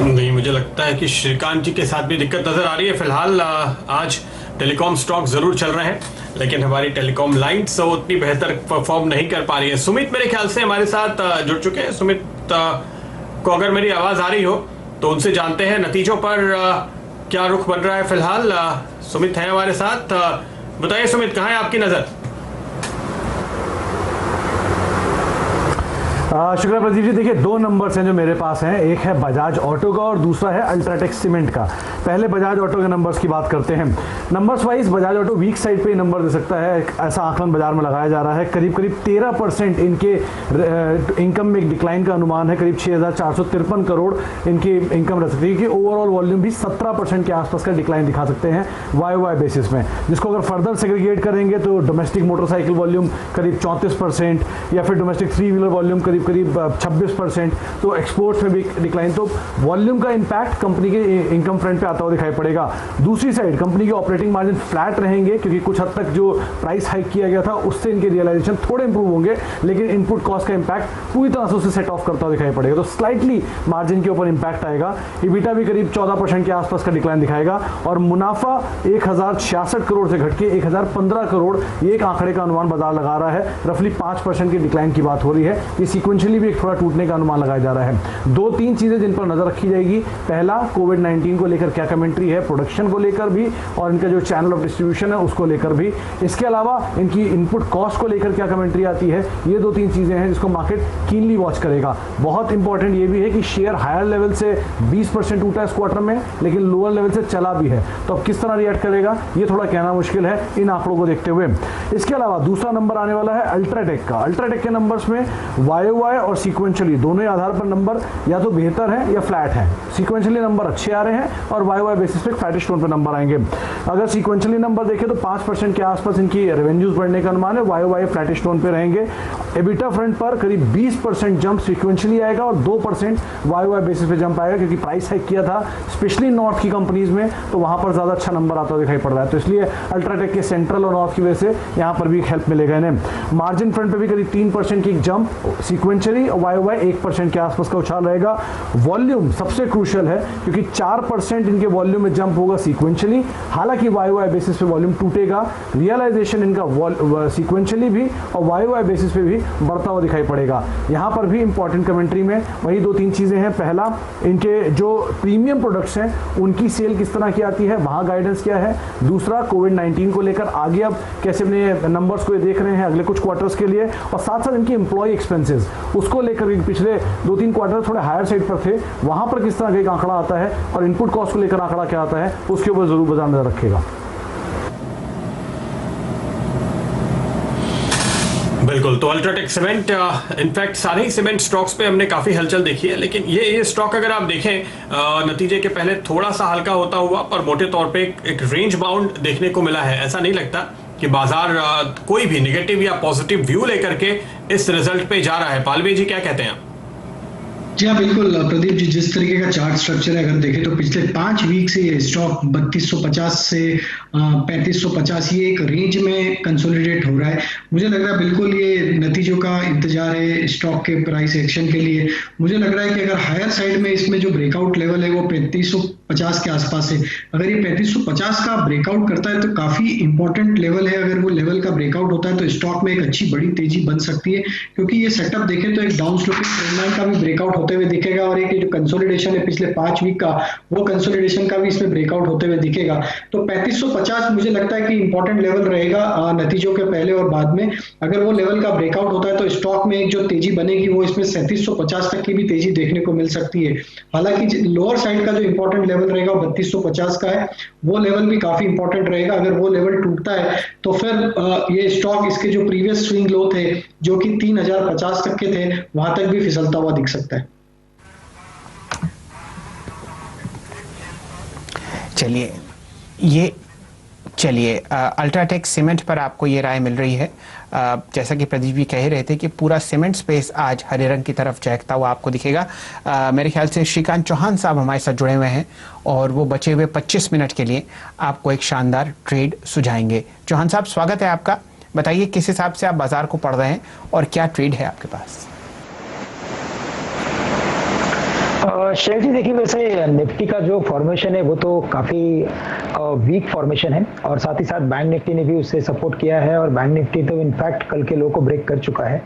नहीं, मुझे लगता है कि श्रीकांत जी के साथ भी दिक्कत नजर आ रही है फिलहाल। आज टेलीकॉम स्टॉक जरूर चल रहे हैं, लेकिन हमारी टेलीकॉम लाइन्स उतनी बेहतर परफॉर्म नहीं कर पा रही है। सुमित मेरे ख्याल से हमारे साथ जुड़ चुके हैं। सुमित को अगर मेरी आवाज आ रही हो तो उनसे जानते हैं नतीजों पर क्या रुख बन रहा है फिलहाल। सुमित है हमारे साथ। बताइए सुमित, कहाँ है आपकी नजर? शुक्रिया प्रदीप जी। देखिए, दो नंबर्स हैं जो मेरे पास हैं, एक है बजाज ऑटो का और दूसरा है अल्ट्राटेक सीमेंट का। पहले बजाज ऑटो के नंबर्स की बात करते हैं। Numbers wise Bajaj auto week side पे नंबर दे सकता है, ऐसा आकलन बाजार में लगाया जा रहा है। करीब 13% इनके इनकम में एक डिक्लाइन का अनुमान है। करीब 6,453 करोड़ इनकी इनकम रह सकती है कि ओवरऑल वॉल्यूम भी 17% के आसपास का डिक्लाइन दिखा सकते हैं वाई बेसिस में, जिसको अगर फर्दर सेग्रीगेट करेंगे तो डोमेस्टिक मोटरसाइकिल वॉल्यूम करीब 34% या फिर डोमेस्टिक 3 व्हीलर वॉल्यूम करीब 26%, तो एक्सपोर्ट्स में भी डिक्लाइन। तो वॉल्यूम का इंपैक्ट कंपनी के इनकम फ्रंट पे आता हुआ दिखाई पड़ेगा। दूसरी साइड कंपनी के ऑपरेटिंग मार्जिन फ्लैट रहेंगे, क्योंकि कुछ हद तक जो प्राइस हाइक किया गया था उससे इनके रियलाइजेशन थोड़े इंप्रूव होंगे, लेकिन इनपुट कॉस्ट का इंपैक्ट पूरी तरह से उससे सेट ऑफ करता हुआ दिखाई पड़ेगा, तो स्लाइटली मार्जिन के ऊपर इंपैक्ट आएगा। EBITDA भी करीब 14% के आसपास का डिक्लाइन दिखाएगा और मुनाफा 1066 करोड़ से घट के 1015 करोड़, ये एक आंकड़े का अनुमान बाजार लगा रहा है। रफली 5% के डिक्लाइन की बात हो रही है। ये सीक्वेंशियली भी एक थोड़ा टूटने का अनुमान लगाया जा रहा है। 2-3 चीजें जिन पर नजर रखी जाएगी। पहला, कोविड-19 को लेकर क्या कमेंट्री है, प्रोडक्शन को लेकर भी और इनका जो चैनल ऑफ डिस्ट्रीब्यूशन है उसको लेकर भी। इसके अलावा इनकी इनपुट कॉस्ट को लेकर क्या कमेंट्री आती है। ये 2-3 चीजें हैं जिसको मार्केट कीनली वॉच करेगा। बहुत इंपॉर्टेंट ये भी है कि शेयर हायर लेवल से 20% टूटा इस क्वार्टर में, लेकिन लोअर लेवल से चला भी है, तो अब किस तरह रिएक्ट करेगा ये थोड़ा कहना मुश्किल है इन आंकड़ों को देखते हुए। इसके अलावा दूसरा नंबर आने वाला है अल्ट्राटेक का। अल्ट्राटेक के नंबर्स में वाई और सीक्वेंशियली दोनों ही आधार पर नंबर या तो बेहतर है या फ्लैट है। सीक्वेंशियली नंबर अच्छे आ रहे हैं और वाई बेसिस पे फ्लैटिश टोन पर नंबर आएंगे। अगर सीक्वेंशियली नंबर देखें तो 5% के आसपास इनकी रेवेन्यूज बढ़ने का अनुमान है, वाई फ्लैटिश टोन पे रहेंगे। EBITDA फ्रंट पर करीब 20% जंप सीक्वेंशियली आएगा और 2% वाई बेसिस पे जंप आएगा, क्योंकि प्राइस हाइक किया था स्पेशली नॉर्थ की कंपनीज में, तो वहां पर ज्यादा अच्छा नंबर आता हुआ दिखाई पड़ रहा है। तो इसलिए अल्ट्राटेक के सेंट्रल और नॉर्थ की वजह से यहां पर भी हेल्प मिलेगा इन्हें। मार्जिन फ्रंट पे भी करीब 3% की जंप सीक्वेंशियली, वाई 1% के आसपास का उछाल रहेगा। वॉल्यूम सबसे क्रूशियल है, क्योंकि 4% इनके वॉल्यूम में जंप होगा सीक्वेंशियली, हालांकि वाई बेसिस पे वॉल्यूम टूटेगा। रियलाइजेशन इनका सीक्वेंशियली भी और वाई बेसिस पे भी बढ़ता हुआ दिखाई पड़ेगा। यहां पर भी इंपॉर्टेंट कमेंट्री में वही 2-3 चीजें हैं। पहला, इनके जो प्रीमियम प्रोडक्ट्स हैं उनकी सेल किस तरह की आती है, वहां गाइडेंस क्या है। दूसरा, कोविड-19 को लेकर आगे अब कैसे अपने नंबर्स को देख रहे हैं अगले कुछ क्वार्टर्स के लिए, और साथ साथ इनकी एम्प्लॉय एक्सपेंसेस उसको लेकर पिछले 2-3 क्वार्टर थोड़े हायर साइड पर थे, वहां पर किस तरह का एक आंकड़ा आता है और इनपुट कॉस्ट को लेकर आंकड़ा क्या आता है, उसके ऊपर जरूर बाजार नजर रखेगा। बिल्कुल, तो अल्ट्राटेक सीमेंट, इनफैक्ट सारे ही सीमेंट स्टॉक्स पे हमने काफी हलचल देखी है, लेकिन ये स्टॉक अगर आप देखें नतीजे के पहले थोड़ा सा हल्का होता हुआ, पर मोटे तौर पे एक रेंज बाउंड देखने को मिला है। ऐसा नहीं लगता कि बाजार कोई भी नेगेटिव या पॉजिटिव व्यू लेकर के इस रिजल्ट पे जा रहा है। पालवे जी, क्या कहते हैं? जी हाँ, बिल्कुल प्रदीप जी, जिस तरीके का चार्ट स्ट्रक्चर है अगर देखें तो पिछले 5 वीक से ये स्टॉक 3250 से 3550 ये एक रेंज में कंसोलिडेट हो रहा है। मुझे लग रहा है बिल्कुल ये नतीजों का इंतजार है स्टॉक के प्राइस एक्शन के लिए। मुझे लग रहा है कि अगर हायर साइड में इसमें जो ब्रेकआउट लेवल है वो 3550 के आसपास है। अगर ये 3550 का ब्रेकआउट करता है तो काफी इंपॉर्टेंट लेवल है। अगर वो लेवल का ब्रेकआउट होता है तो स्टॉक में एक अच्छी बड़ी तेजी बन सकती है, क्योंकि ये सेटअप देखें तो एक डाउन स्लोपिंग ट्रेंड लाइन का भी ब्रेकआउट होते हुए दिखेगा और एक जो कंसोलिडेशन है पिछले 5 वीक का, वो कंसोलिडेशन का भी इसमें ब्रेकआउट होते हुए दिखेगा। तो 3550 मुझे लगता है कि इंपॉर्टेंट लेवल रहेगा नतीजों के पहले और बाद में। अगर वो लेवल का ब्रेकआउट होता है तो स्टॉक में एक जो तेजी बनेगी वो इसमें 3750 तक की भी तेजी देखने को मिल सकती है। हालांकि लोअर साइड का जो इंपॉर्टेंट लेवल रहेगा वो 3250 का है, वो लेवल भी काफी इंपॉर्टेंट रहेगा। अगर वो लेवल टूटता है तो फिर ये स्टॉक इसके जो प्रीवियस स्विंग लो थे जो कि 3050 तक के थे, वहां तक भी फिसलता हुआ दिख सकता है। चलिए अल्ट्राटेक सीमेंट पर आपको ये राय मिल रही है। जैसा कि प्रदीप जी कह ही रहे थे कि पूरा सीमेंट स्पेस आज हरे रंग की तरफ चहकता हुआ आपको दिखेगा। मेरे ख्याल से श्रीकांत चौहान साहब हमारे साथ जुड़े हुए हैं और वो बचे हुए 25 मिनट के लिए आपको एक शानदार ट्रेड सुझाएंगे। चौहान साहब, स्वागत है आपका। बताइए किस हिसाब से आप बाजार को पढ़ रहे हैं और क्या ट्रेड है आपके पास? शेल जी देखिए, वैसे निफ्टी का जो फॉर्मेशन है वो तो काफ़ी वीक फॉर्मेशन है और साथ ही साथ बैंक निफ्टी ने भी उससे सपोर्ट किया है और बैंक निफ्टी तो इनफैक्ट कल के लो को ब्रेक कर चुका है।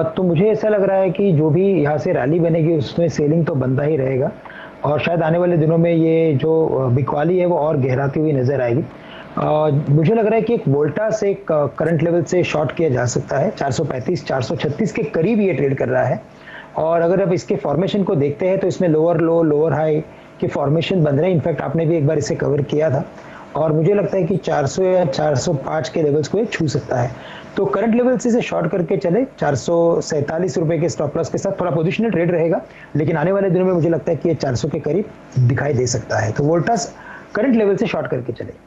तो मुझे ऐसा लग रहा है कि जो भी यहाँ से रैली बनेगी उसमें सेलिंग तो बनता ही रहेगा और शायद आने वाले दिनों में ये जो बिकवाली है वो और गहराती हुई नजर आएगी। मुझे लग रहा है कि एक वोल्टास एक करंट लेवल से शॉर्ट किया जा सकता है, 435 436 के करीब ये ट्रेड कर रहा है। और अगर अब इसके फॉर्मेशन को देखते हैं तो इसमें लोअर लो लोअर हाई के फॉर्मेशन बन रहे हैं। इनफैक्ट आपने भी एक बार इसे कवर किया था और मुझे लगता है कि 400 या 405 के लेवल्स को ये छू सकता है। तो करंट लेवल से इसे शॉर्ट करके चले 447 रुपए के स्टॉप लॉस के साथ, थोड़ा पोजिशनल ट्रेड रहेगा लेकिन आने वाले दिनों में मुझे लगता है कि ये 400 के करीब दिखाई दे सकता है। तो वोल्टास करंट लेवल से शॉर्ट करके चले।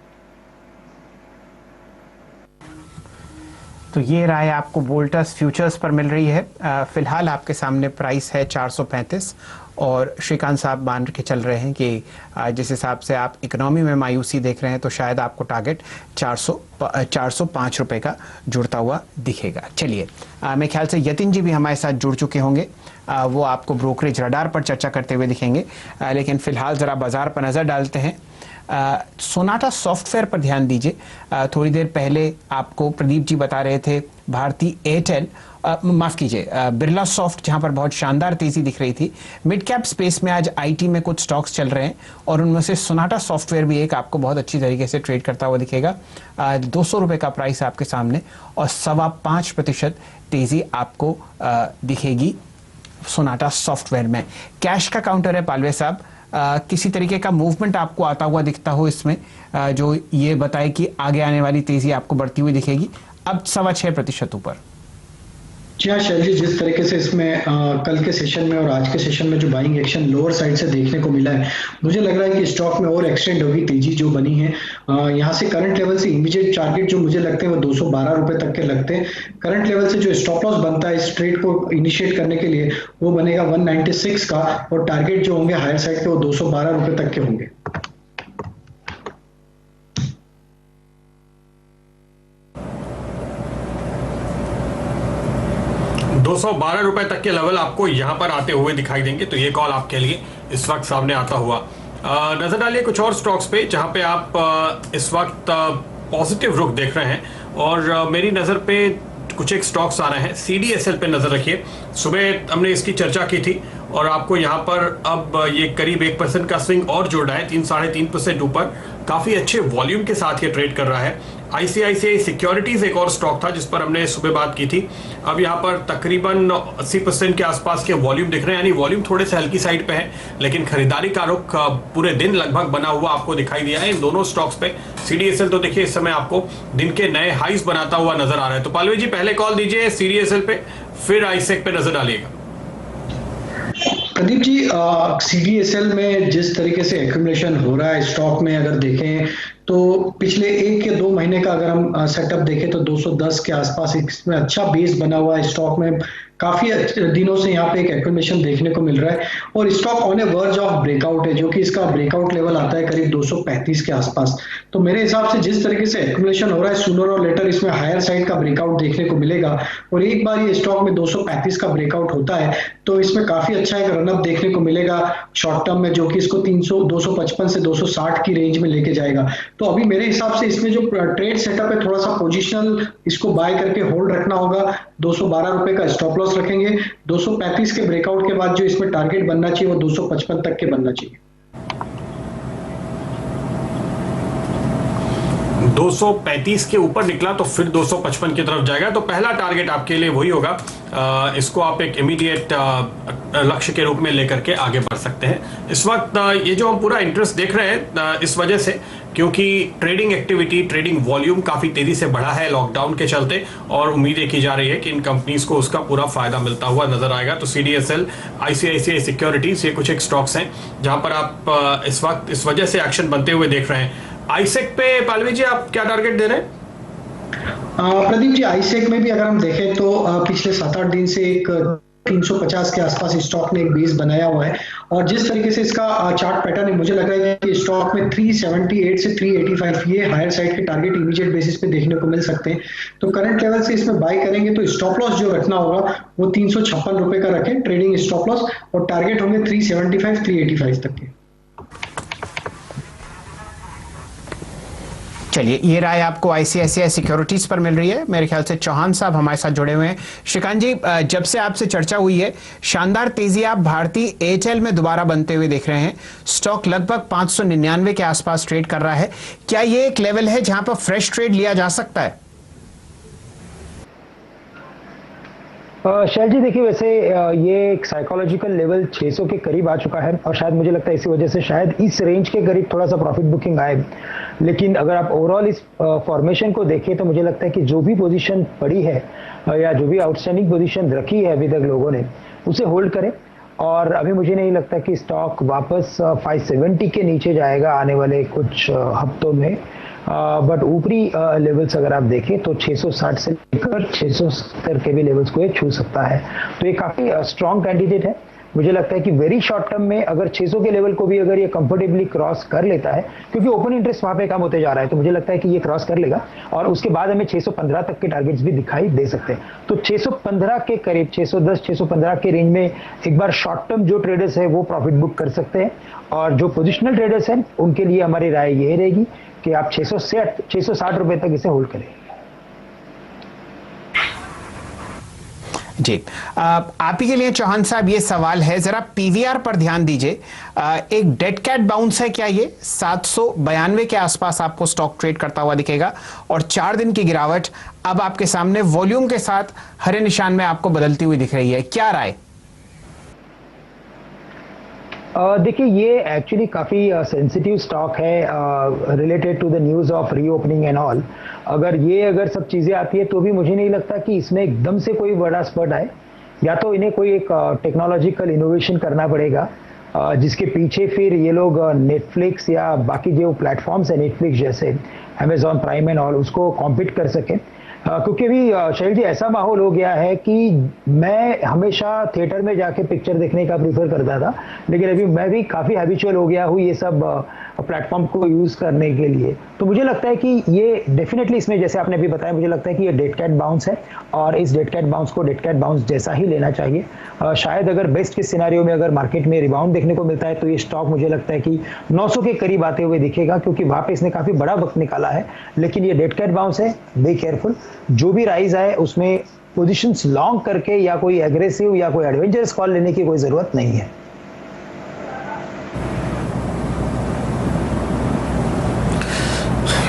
तो ये राय आपको वोल्टास फ्यूचर्स पर मिल रही है। फिलहाल आपके सामने प्राइस है 435 और श्रीकांत साहब मान के चल रहे हैं कि जिस हिसाब से आप इकोनॉमी में मायूसी देख रहे हैं तो शायद आपको टारगेट 405 रुपए का जुड़ता हुआ दिखेगा। चलिए, मेरे ख्याल से यतिन जी भी हमारे साथ जुड़ चुके होंगे, वो आपको ब्रोकरेज रडार पर चर्चा करते हुए दिखेंगे। लेकिन फिलहाल ज़रा बाजार पर नज़र डालते हैं। सोनाटा सॉफ्टवेयर पर ध्यान दीजिए। थोड़ी देर पहले आपको प्रदीप जी बता रहे थे भारती एयरटेल, माफ़ कीजिए, बिरला सॉफ्ट, जहां पर बहुत शानदार तेज़ी दिख रही थी। मिड कैप स्पेस में आज आईटी में कुछ स्टॉक्स चल रहे हैं और उनमें से सोनाटा सॉफ्टवेयर भी एक आपको बहुत अच्छी तरीके से ट्रेड करता हुआ दिखेगा। 200 रुपये का प्राइस आपके सामने और 5.25% तेज़ी आपको दिखेगी सोनाटा सॉफ्टवेयर में। कैश का काउंटर है पालवे साहब, किसी तरीके का मूवमेंट आपको आता हुआ दिखता हो इसमें जो ये बताए कि आगे आने वाली तेजी आपको बढ़ती हुई दिखेगी? अब 6.25% ऊपर। जी हाँ शैल जी, जिस तरीके से इसमें कल के सेशन में और आज के सेशन में जो बाइंग एक्शन लोअर साइड से देखने को मिला है, मुझे लग रहा है कि स्टॉक में और एक्सटेंड होगी तेजी जो बनी है। यहाँ से करंट लेवल से इमीडिएट टारगेट जो मुझे लगते हैं वो 212 रुपए तक के लगते हैं। करंट लेवल से जो स्टॉप लॉस बनता है इस ट्रेड को इनिशिएट करने के लिए वो बनेगा 196 का और टारगेट जो होंगे हायर साइड के वो 212 रुपए तक के होंगे। ₹212 तक के लेवल आपको यहां पर आते हुए दिखाई देंगे, तो ये कॉल आपके लिए इस वक्त सामने आता हुआ। नजर डालिए कुछ और स्टॉक्स पे जहां पे आप इस वक्त पॉजिटिव रुख देख रहे हैं और मेरी नजर पे कुछ एक स्टॉक्स आ रहे हैं। CDSL पे नजर रखिए, सुबह हमने इसकी चर्चा की थी और आपको यहाँ पर अब ये करीब 1% का स्विंग और जुड़ रहा है, 3-3.5% ऊपर, काफी अच्छे वॉल्यूम के साथ ये ट्रेड कर रहा है। ICICI सिक्योरिटीज एक और स्टॉक था जिस पर हमने सुबह बात की थी। अब यहाँ पर तकरीबन 80% के आसपास के वॉल्यूम दिख रहे हैं, यानी वॉल्यूम थोड़े से हल्की साइड पे है लेकिन खरीदारी का रुख पूरे दिन लगभग बना हुआ आपको दिखाई दिया है इन दोनों स्टॉक्स पे। CDSL तो देखिए इस समय आपको दिन के नए हाईज बनाता हुआ नजर आ रहा है। तो पालवी जी पहले कॉल दीजिए CDSL पे, फिर आईसेक पे नजर डालिएगा। प्रदीप जी, CDSL में जिस तरीके से एक्यूमुलेशन हो रहा है स्टॉक में, अगर देखें तो पिछले 1 या 2 महीने का अगर हम सेटअप देखें तो 210 के आसपास इसमें अच्छा बेस बना हुआ है। स्टॉक में काफी दिनों से यहाँ पे एक एक्यूमुलेशन देखने को मिल रहा है और stock on A verge of breakout है, जो कि इसका ब्रेकआउट लेवल आता है करीब 235 के आसपास। तो मेरे हिसाब से जिस तरीके से एक्यूमुलेशन हो रहा है, सूनर और लेटर इसमें हायर साइड का ब्रेकआउट देखने को मिलेगा और एक बार ये स्टॉक में 235 का ब्रेकआउट होता है तो इसमें काफी अच्छा एक रनअप देखने को मिलेगा शॉर्ट टर्म में, जो कि इसको 255 से 260 की रेंज में लेके जाएगा। तो अभी मेरे हिसाब से इसमें जो ट्रेड सेटअप है थोड़ा सा पोजिशनल इसको बाय करके होल्ड रखना होगा। 212 रुपए का स्टॉप लॉस रखेंगे। 235 के ब्रेकआउट के बाद जो इसमें टारगेट बनना चाहिए वो 255 तक के बनना चाहिए। 235 के ऊपर निकला तो फिर 255 की तरफ जाएगा, तो पहला टारगेट आपके लिए वही होगा। इसको आप एक इमीडिएट लक्ष्य के रूप में लेकर के आगे बढ़ सकते हैं। इस वक्त ये जो हम पूरा इंटरेस्ट देख रहे हैं इस वजह से क्योंकि ट्रेडिंग एक्टिविटी, ट्रेडिंग वॉल्यूम काफी तेजी से बढ़ा है लॉकडाउन के चलते और उम्मीदें की जा रही है कि इन कंपनीज को उसका पूरा फायदा मिलता हुआ नजर आएगा। तो CDSL, ICICI सिक्योरिटीज, ये कुछ एक स्टॉक्स हैं जहां पर आप इस वक्त इस वजह से एक्शन बनते हुए देख रहे हैं। आईसेक पे पालवी जी आप क्या टारगेट दे रहे हैं? प्रदीप जी, आईसेक में भी अगर हम देखें तो पिछले 7-8 दिन से एक 350 के आसपास स्टॉक ने एक बेस बनाया हुआ है और जिस तरीके से इसका चार्ट पैटर्न है मुझे लग रहा है कि स्टॉक में 378 से 385 ये हायर साइड के टारगेट इमीडिएट बेसिस पे देखने को मिल सकते हैं। तो करंट लेवल से इसमें बाय करेंगे तो स्टॉप लॉस जो रखना होगा वो 356 रुपए का रखें ट्रेडिंग स्टॉप लॉस और टारगेट होंगे 375 385 तक के। चलिए, ये राय आपको आईसीआईसीआई सिक्योरिटीज पर मिल रही है। मेरे ख्याल से चौहान साहब हमारे साथ जुड़े हुए हैं। श्रीकांत जी, जब से आपसे चर्चा हुई है, शानदार तेजी आप भारतीय एयरटेल में दोबारा बनते हुए देख रहे हैं। स्टॉक लगभग 599 के आसपास ट्रेड कर रहा है। क्या ये एक लेवल है जहां पर फ्रेश ट्रेड लिया जा सकता है? शैल जी देखिए, वैसे ये एक साइकोलॉजिकल लेवल 600 के करीब आ चुका है और शायद मुझे लगता है इसी वजह से शायद इस रेंज के करीब थोड़ा सा प्रॉफिट बुकिंग आए। लेकिन अगर आप ओवरऑल इस फॉर्मेशन को देखें तो मुझे लगता है कि जो भी पोजीशन पड़ी है या जो भी आउटस्टैंडिंग पोजीशन रखी है अभी तक लोगों ने, उसे होल्ड करें। और अभी मुझे नहीं लगता कि स्टॉक वापस 570 के नीचे जाएगा आने वाले कुछ हफ्तों में। बट ऊपरी लेवल्स अगर आप देखें तो 660 से लेकर 670 के भी लेवल्स को ये छू सकता है। तो ये काफी स्ट्रॉन्ग कैंडिडेट है। मुझे लगता है कि वेरी शॉर्ट टर्म में अगर 600 के लेवल को भी अगर ये कंफर्टेबली क्रॉस कर लेता है, क्योंकि ओपन इंटरेस्ट वहां पे कम होते जा रहा है, तो मुझे लगता है कि ये क्रॉस कर लेगा और उसके बाद हमें 615 तक के टारगेट्स भी दिखाई दे सकते हैं। तो 615 के करीब 610 615 के रेंज में एक बार शॉर्ट टर्म जो ट्रेडर्स है वो प्रॉफिट बुक कर सकते हैं और जो पोजिशनल ट्रेडर्स हैं उनके लिए हमारी राय ये रहेगी कि आप 660 रुपए तक इसे होल्ड करें। जी, आप ही के लिए चौहान साहब ये सवाल है, जरा पीवीआर पर ध्यान दीजिए। एक डेड कैट बाउंस है क्या ये? 792 के आसपास आपको स्टॉक ट्रेड करता हुआ दिखेगा और 4 दिन की गिरावट अब आपके सामने वॉल्यूम के साथ हरे निशान में आपको बदलती हुई दिख रही है। क्या राय? देखिए, ये एक्चुअली काफ़ी सेंसिटिव स्टॉक है related to the news of reopening and all. अगर सब चीज़ें आती है तो भी मुझे नहीं लगता कि इसमें एकदम से कोई बड़ा स्पर्ट आए। या तो इन्हें कोई एक टेक्नोलॉजिकल इनोवेशन करना पड़ेगा जिसके पीछे फिर ये लोग नेटफ्लिक्स या बाकी जो प्लेटफॉर्म्स है नेटफ्लिक्स जैसे अमेजॉन प्राइम एंड ऑल उसको कॉम्पीट कर सकें। क्योंकि अभी शैल जी ऐसा माहौल हो गया है कि मैं हमेशा थिएटर में जाके पिक्चर देखने का प्रीफर करता था, लेकिन अभी मैं भी काफ़ी हैबिचुअल हो गया हूँ ये सब प्लेटफॉर्म को यूज़ करने के लिए। तो मुझे लगता है कि ये डेफिनेटली इसमें जैसे आपने अभी बताया, मुझे लगता है कि ये डेड कैट बाउंस है और इस डेड कैट बाउंस को डेड कैट बाउंस जैसा ही लेना चाहिए। शायद अगर बेस्ट के सिनारियो में अगर मार्केट में रिबाउंड देखने को मिलता है तो ये स्टॉक मुझे लगता है कि 900 के करीब आते हुए दिखेगा, क्योंकि वहाँ पे इसने काफ़ी बड़ा वक्त निकाला है। लेकिन ये डेड कैट बाउंस है, बी केयरफुल। जो भी राइज आए उसमें पोजीशंस लॉन्ग करके या कोई एग्रेसिव या कोई एडवेंचरस कॉल लेने की कोई जरूरत नहीं है।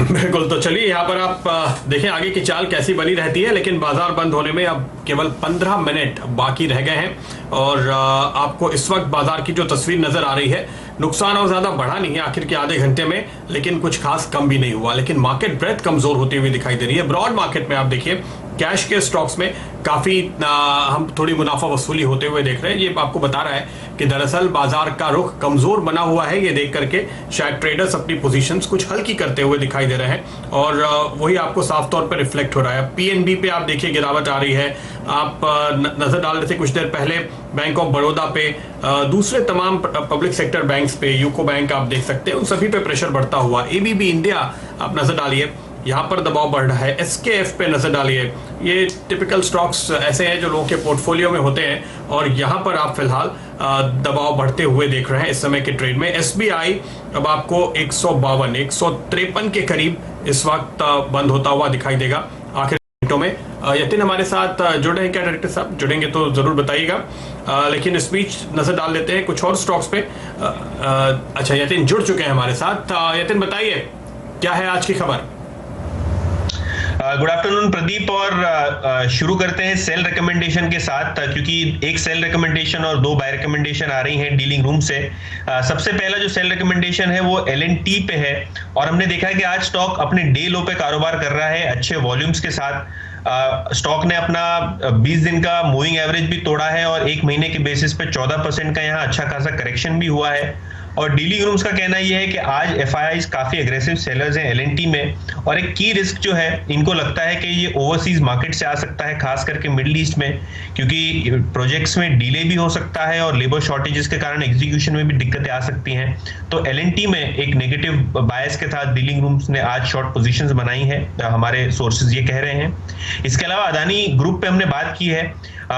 बिल्कुल। तो चलिए यहाँ पर आप देखें आगे की चाल कैसी बनी रहती है, लेकिन बाजार बंद होने में अब केवल 15 मिनट बाकी रह गए हैं और आपको इस वक्त बाजार की जो तस्वीर नजर आ रही है, नुकसान और ज्यादा बढ़ा नहीं है आखिर के आधे घंटे में, लेकिन कुछ खास कम भी नहीं हुआ। लेकिन मार्केट ब्रेथ कमजोर होती हुई दिखाई दे रही है। ब्रॉड मार्केट में आप देखिए कैश के स्टॉक्स में काफी हम थोड़ी मुनाफा वसूली होते हुए देख रहे हैं। ये आपको बता रहा है कि दरअसल बाजार का रुख कमजोर बना हुआ है। ये देख करके शायद ट्रेडर्स अपनी पोजीशंस कुछ हल्की करते हुए दिखाई दे रहे हैं और वही आपको साफ तौर पर रिफ्लेक्ट हो रहा है। पीएनबी पे आप देखिए गिरावट आ रही है। आप नजर डाल रहे थे कुछ देर पहले बैंक ऑफ बड़ौदा पे, दूसरे तमाम पब्लिक सेक्टर बैंक्स पे, यूको बैंक आप देख सकते हैं, उन सभी पे प्रेशर बढ़ता हुआ। एबीबी इंडिया आप नजर डालिए, यहाँ पर दबाव बढ़ रहा है। एसकेएफ पे नजर डालिए। ये टिपिकल स्टॉक्स ऐसे हैं जो लोगों के पोर्टफोलियो में होते हैं और यहाँ पर आप फिलहाल दबाव बढ़ते हुए देख रहे हैं इस समय के ट्रेड में। एसबीआई अब आपको 152 153 के करीब इस वक्त बंद होता हुआ दिखाई देगा आखिर मिनटों में। यतिन हमारे साथ जुड़े हैं क्या डायरेक्टर साहब? जुड़ेंगे तो जरूर बताइएगा। लेकिन इस बीच नजर डाल लेते हैं कुछ और स्टॉक्स पे। अच्छा, यतिन जुड़ चुके हैं हमारे साथ। यतिन बताइए क्या है आज की खबर? गुड आफ्टरनून प्रदीप, और शुरू करते हैं सेल रिकमेंडेशन के साथ, क्योंकि एक सेल रिकमेंडेशन और 2 बाय रिकमेंडेशन आ रही हैं डीलिंग रूम से। सबसे पहला जो सेल रिकमेंडेशन है वो LNT पे है और हमने देखा है कि आज स्टॉक अपने डे लो पे कारोबार कर रहा है अच्छे वॉल्यूम्स के साथ। स्टॉक ने अपना 20 दिन का मूविंग एवरेज भी तोड़ा है और 1 महीने के बेसिस पे 14% का यहाँ अच्छा खासा करेक्शन भी हुआ है और डीलिंग रूम्स का कहना यह है कि आज एफआईआईज काफी एग्रेसिव सेलर्स हैं एलएनटी में, और एक की रिस्क जो है इनको लगता है कि ये ओवरसीज मार्केट से आ सकता है, खास करके मिडिल ईस्ट में, क्योंकि प्रोजेक्ट्स में डिले भी हो सकता है और लेबर शॉर्टेजेस के कारण एग्जीक्यूशन में भी दिक्कतें आ सकती हैं। तो एलएनटी में एक नेगेटिव बायस के साथ डीलिंग रूम्स ने आज शॉर्ट पोजीशंस बनाई है, हमारे सोर्सेज ये कह रहे हैं। इसके अलावा अदानी ग्रुप पे हमने बात की है,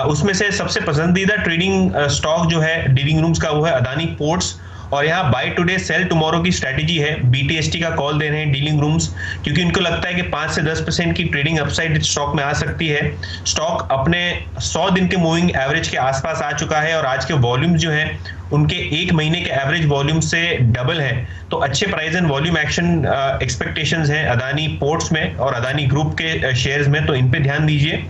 उसमें से सबसे पसंदीदा ट्रेडिंग स्टॉक जो है डीलिंग रूम्स का वो है अदानी पोर्ट्स, और यहाँ बाय टुडे सेल टुमारो की स्ट्रेटेजी है। बीटीएसटी का कॉल दे रहे हैं डीलिंग रूम्स, क्योंकि उनको लगता है कि 5 से 10% की ट्रेडिंग अपसाइड स्टॉक में आ सकती है। स्टॉक अपने 100 दिन के मूविंग एवरेज के आसपास आ चुका है और आज के वॉल्यूम जो है उनके एक महीने के एवरेज वॉल्यूम से डबल है। तो अच्छे price and volume action expectations हैं अदानी पोर्ट्स में और अदानी ग्रुप के शेयर्स में, तो इन पे ध्यान दीजिए।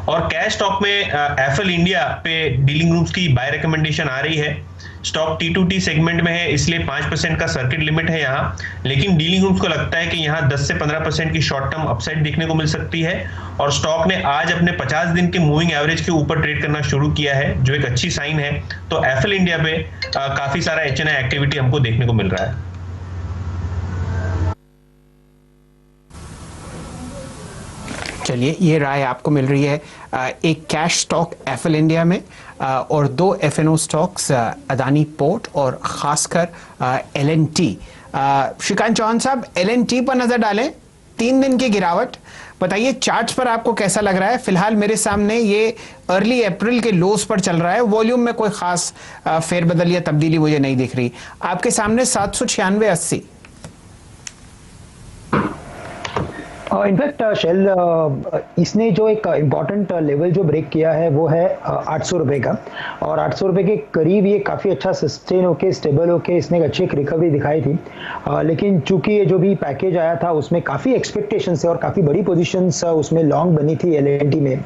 और कैश स्टॉक में एफएल इंडिया पे डीलिंग रूम्स की बाय रिकमेंडेशन आ रही है। स्टॉक T2T सेगमेंट में है, इसलिए 5% का सर्किट लिमिट है यहाँ, लेकिन डीलिंग रूम्स को लगता है कि यहाँ 10 से 15% की शॉर्ट टर्म अपसाइड देखने को मिल सकती है। और स्टॉक ने आज अपने 50 दिन के मूविंग एवरेज के ऊपर ट्रेड करना शुरू किया है, जो एक अच्छी साइन है। तो एफएल इंडिया पे काफी सारा HNI एक्टिविटी हमको देखने को मिल रहा है। चलिए, ये राय आपको मिल रही है एक कैश स्टॉक एफएल इंडिया में और 2 एफएनओ स्टॉक्स अदानी पोर्ट और खासकर एलएनटी। श्रीकांत चौहान साहब, एलएनटी पर नजर डालें, 3 दिन की गिरावट, बताइए चार्ट्स पर आपको कैसा लग रहा है? फिलहाल मेरे सामने ये अर्ली अप्रैल के लोस पर चल रहा है, वॉल्यूम में कोई खास फेरबदल या तब्दीली मुझे नहीं दिख रही। आपके सामने 796.80। इनफैक्ट शेल इसने जो एक इम्पॉर्टेंट लेवल जो ब्रेक किया है वो है 800 रुपए का, और 800 रुपए के करीब ये काफ़ी अच्छा सस्टेन होके स्टेबल होके इसने एक अच्छी एक रिकवरी दिखाई थी। लेकिन चूंकि ये जो भी पैकेज आया था उसमें काफ़ी एक्सपेक्टेशंस है और काफ़ी बड़ी पोजीशंस उसमें लॉन्ग बनी थी एलएनटी में,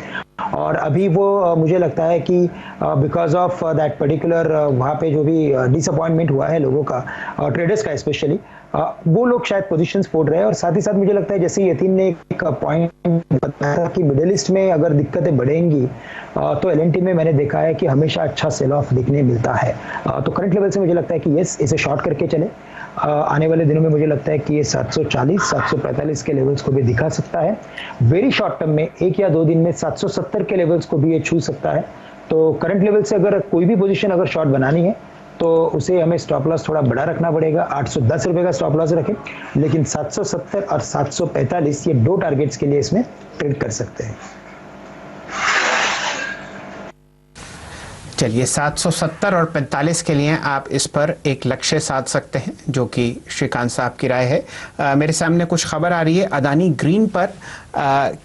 और अभी वो मुझे लगता है कि बिकॉज ऑफ दैट पर्टिकुलर वहाँ पे जो भी डिसअपॉइंटमेंट हुआ है लोगों का, ट्रेडर्स का स्पेशली, वो लोग शायद पोजीशंस फोड़ रहे हैं। और साथ ही साथ मुझे लगता है जैसे यतीन ने एक पॉइंट बताया था कि मिडिल ईस्ट में अगर दिक्कतें बढ़ेंगी तो एलएनटी में मैंने देखा है कि हमेशा अच्छा सेल ऑफ दिखने मिलता है। तो करंट लेवल से मुझे लगता है कि यस, इसे शॉर्ट करके चले। आने वाले दिनों में मुझे लगता है कि ये 740 745 के लेवल्स को भी दिखा सकता है। वेरी शॉर्ट टर्म में 1 या 2 दिन में 770 के लेवल्स को भी ये छू सकता है। तो करंट लेवल से अगर कोई भी पोजीशन अगर शॉर्ट बनानी है तो उसे हमें स्टॉप लॉस थोड़ा बड़ा रखना पड़ेगा। 810 रुपए का स्टॉप लॉस रखें, लेकिन 770 और 745 ये 2 टारगेट्स के लिए इसमें ट्रेड कर सकते हैं। चलिए, 770 और 45 के लिए आप इस पर एक लक्ष्य साध सकते हैं, जो कि श्रीकांत साहब की राय है। मेरे सामने कुछ खबर आ रही है अदानी ग्रीन पर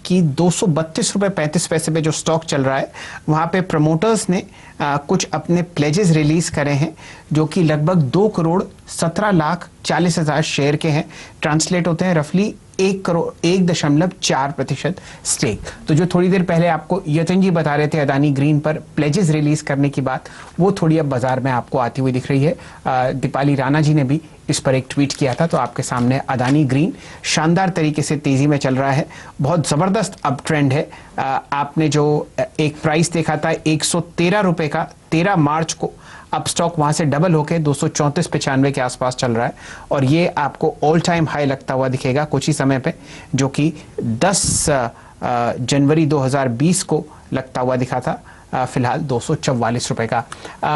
कि 232 रुपये 35 पैसे पे जो स्टॉक चल रहा है, वहाँ पे प्रमोटर्स ने कुछ अपने प्लेजेस रिलीज करे हैं, जो कि लगभग 2 करोड़ 17 लाख 40 हज़ार शेयर के हैं। ट्रांसलेट होते हैं रफली 1.4% स्टेक। तो जो थोड़ी देर पहले आपको यतन जी बता रहे थे अदानी ग्रीन पर प्लेजेस रिलीज करने की बात, वो थोड़ी अब बाजार में आपको आती हुई दिख रही है। दीपाली राणा जी ने भी इस पर एक ट्वीट किया था। तो आपके सामने अदानी ग्रीन शानदार तरीके से तेजी में चल रहा है, बहुत जबरदस्त अप ट्रेंड है। आपने जो एक प्राइस देखा था 113 रुपए का 13 मार्च को, अब स्टॉक वहां से डबल होकर 234.95 के आसपास चल रहा है, और ये आपको ऑल टाइम हाई लगता हुआ दिखेगा कुछ ही समय पे, जो कि 10 जनवरी 2020 को लगता हुआ दिखा था। फिलहाल 244 रुपए का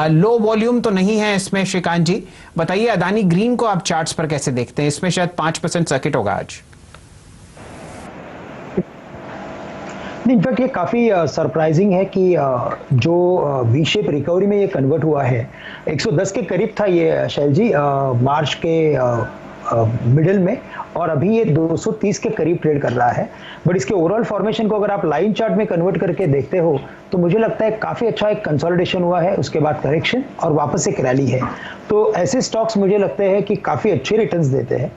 लो वॉल्यूम तो नहीं है इसमें। श्रीकांत जी बताइए, अदानी ग्रीन को आप चार्ट्स पर कैसे देखते हैं? इसमें शायद 5% सर्किट होगा आज। इनफैक्ट ये काफ़ी सरप्राइजिंग है कि जो वी शेप रिकवरी में ये कन्वर्ट हुआ है, 110 के करीब था ये शैल जी मार्च के मिडिल में, और अभी ये 230 के करीब ट्रेड कर रहा है। बट इसके ओवरऑल फॉर्मेशन को अगर आप लाइन चार्ट में कन्वर्ट करके देखते हो तो मुझे लगता है काफ़ी अच्छा एक कंसोलिडेशन हुआ है, उसके बाद करेक्शन और वापस एक रैली है। तो ऐसे स्टॉक्स मुझे लगते हैं कि काफ़ी अच्छे रिटर्न्स देते हैं।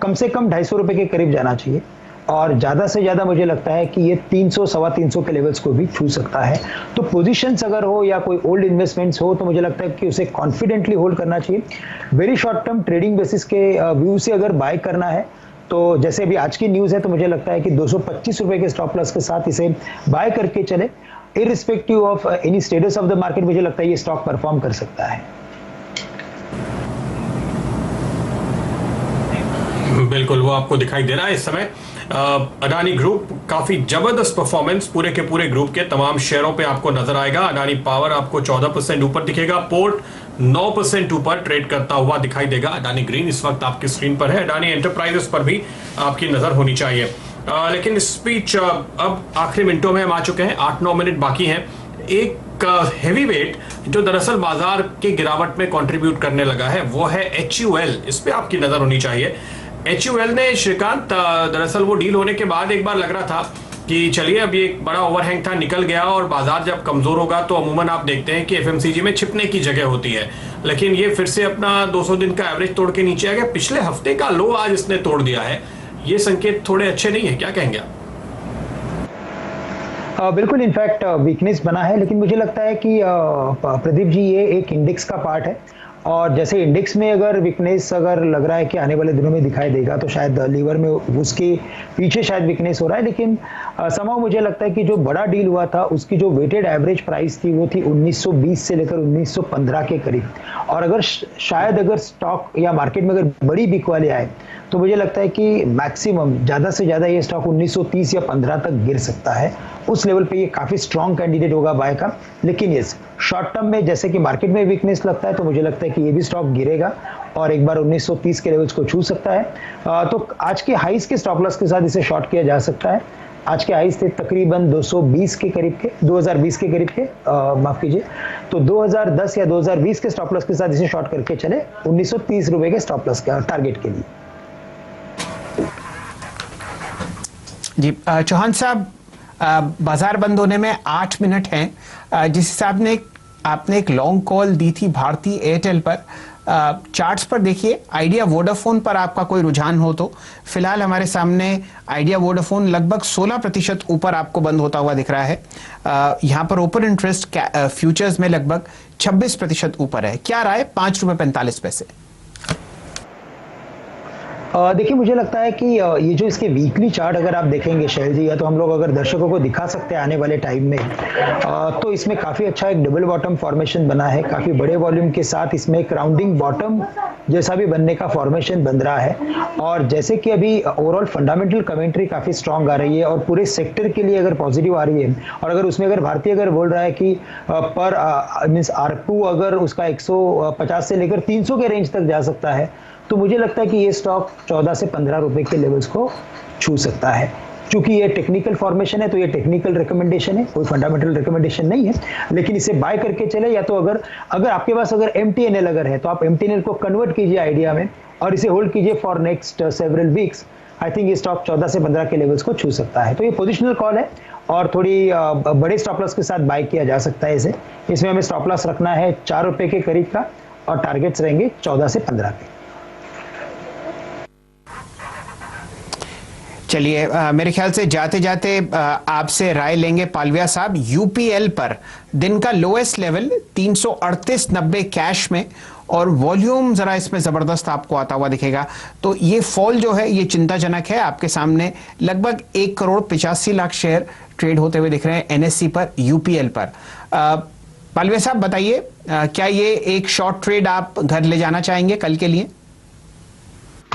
कम से कम 250 रुपए के करीब जाना चाहिए, और ज़्यादा से ज़्यादा मुझे लगता है कि ये 300 सवा 300 के लेवल्स को भी छू सकता है। तो पोजीशंस अगर हो या कोई ओल्ड इन्वेस्टमेंट्स हो तो मुझे लगता है कि उसे कॉन्फिडेंटली होल्ड करना चाहिए। Very short term trading basis के व्यू से अगर बाय करना है तो जैसे अभी आज की न्यूज़ है तो मुझे लगता है कि 225 रुपए के स्टॉप लॉस के साथ इसे बाय करके चले। Irrespective of any status of the market मुझे लगता है ये स्टॉक परफॉर्म कर सकता है। बिल्कुल, वो आपको दिखाई दे रहा है इस समय। अडानी ग्रुप काफी जबरदस्त परफॉर्मेंस पूरे के पूरे ग्रुप के तमाम शेयरों पे आपको नजर आएगा। अडानी पावर आपको 14% ऊपर दिखेगा, पोर्ट 9% ऊपर ट्रेड करता हुआ दिखाई देगा। अडानी ग्रीन इस वक्त आपकी स्क्रीन पर है। अडानी एंटरप्राइजेस पर भी आपकी नजर होनी चाहिए। लेकिन स्पीच अब आखिरी मिनटों में हम आ चुके हैं, 8-9 मिनट बाकी हैं। एक हेवी वेट जो दरअसल बाजार की गिरावट में कंट्रीब्यूट करने लगा है वो है HUL। इस पे आपकी नजर होनी चाहिए। HUL ने श्रीकांत दरअसल वो डील होने के बाद एक बार लग रहा था कि चलिए अब ये एक बड़ा ओवरहैंग था, निकल गया, और बाजार जब कमजोर होगा तो अमूमन आप देखते हैं कि FMCG में छिपने की जगह होती है। लेकिन ये फिर से अपना 200 दिन का एवरेज तोड़ के नीचे आ गया। पिछले हफ्ते का लो आज इसने तोड़ दिया है। ये संकेत थोड़े अच्छे नहीं है, क्या कहेंगे आप? बिल्कुल, इनफैक्ट वीकनेस बना है, लेकिन मुझे लगता है कि प्रदीप जी ये एक इंडेक्स का पार्ट है, और जैसे इंडेक्स में अगर वीकनेस अगर लग रहा है कि आने वाले दिनों में दिखाई देगा, तो शायद लीवर में उसके पीछे शायद वीकनेस हो रहा है। लेकिन समाव मुझे लगता है कि जो बड़ा डील हुआ था उसकी जो वेटेड एवरेज प्राइस थी वो थी 1920 से लेकर 1915 के करीब, और अगर शायद अगर स्टॉक या मार्केट में अगर बड़ी बिक वाले आए तो मुझे लगता है कि मैक्सिमम ज़्यादा से ज़्यादा ये स्टॉक 1930 या 15 तक गिर सकता है। उस लेवल पे ये काफ़ी स्ट्रॉन्ग कैंडिडेट होगा बाय का। लेकिन ये शॉर्ट टर्म में जैसे कि मार्केट में वीकनेस लगता है, तो मुझे लगता है कि ये भी स्टॉक गिरेगा और एक बार 1930 के लेवल्स को छू सकता है। तो आज के हाइस के स्टॉप लॉस के साथ इसे शॉर्ट किया जा सकता है। आज के हाइस थे तकरीबन 220 के करीब के, 2020 के करीब के, माफ कीजिए, तो 2010 या 2020 के स्टॉप लॉस के साथ इसे शॉर्ट करके चले 1930 रुपए के स्टॉप लॉस के टारगेट के लिए। जी चौहान साहब, बाजार बंद होने में 8 मिनट हैं। जिस हिसाब ने आपने एक लॉन्ग कॉल दी थी भारती एयरटेल पर, चार्ट्स पर देखिए आइडिया वोडाफोन पर आपका कोई रुझान हो तो फिलहाल हमारे सामने आइडिया वोडाफोन लगभग 16% ऊपर आपको बंद होता हुआ दिख रहा है। यहाँ पर ओपन इंटरेस्ट फ्यूचर्स में लगभग 26% ऊपर है। क्या राय? ₹5.45। देखिए, मुझे लगता है कि ये जो इसके वीकली चार्ट अगर आप देखेंगे शैल जी, या तो हम लोग अगर दर्शकों को दिखा सकते हैं आने वाले टाइम में, तो इसमें काफ़ी अच्छा एक डबल बॉटम फॉर्मेशन बना है। काफ़ी बड़े वॉल्यूम के साथ इसमें एक राउंडिंग बॉटम जैसा भी बनने का फॉर्मेशन बन रहा है। और जैसे कि अभी ओवरऑल फंडामेंटल कमेंट्री काफ़ी स्ट्रांग आ रही है और पूरे सेक्टर के लिए अगर पॉजिटिव आ रही है, और अगर उसमें अगर भारतीय अगर बोल रहा है कि पर मीन्स आरपू अगर उसका 150 से लेकर 300 के रेंज तक जा सकता है, तो मुझे लगता है कि ये स्टॉक 14 से 15 रुपए के लेवल्स को छू सकता है। क्योंकि ये टेक्निकल फॉर्मेशन है तो ये टेक्निकल रिकमेंडेशन है, कोई फंडामेंटल रिकमेंडेशन नहीं है। लेकिन इसे बाय करके चले, या तो अगर आपके पास अगर MTNL अगर है तो आप MTNL को कन्वर्ट कीजिए आइडिया में और इसे होल्ड कीजिए for next several weeks. I think ये स्टॉक 14 से 15 के लेवल्स को छू सकता है। तो ये पोजिशनल कॉल है और थोड़ी बड़े स्टॉप लॉस के साथ बाय किया जा सकता है इसे। इसमें हमें स्टॉप लॉस रखना है 4 रुपए के करीब का और टारगेट्स रहेंगे 14 से 15 के। चलिए, मेरे ख्याल से जाते जाते आपसे राय लेंगे पालविया साहब। UPL पर दिन का लोएस्ट लेवल 338.90 कैश में, और वॉल्यूम जरा इसमें जबरदस्त आपको आता हुआ दिखेगा। तो ये फॉल जो है ये चिंताजनक है। आपके सामने लगभग 1,85,00,000 शेयर ट्रेड होते हुए दिख रहे हैं NSE पर, UPL पर। पालविया साहब बताइए, क्या ये एक शॉर्ट ट्रेड आप घर ले जाना चाहेंगे कल के लिए?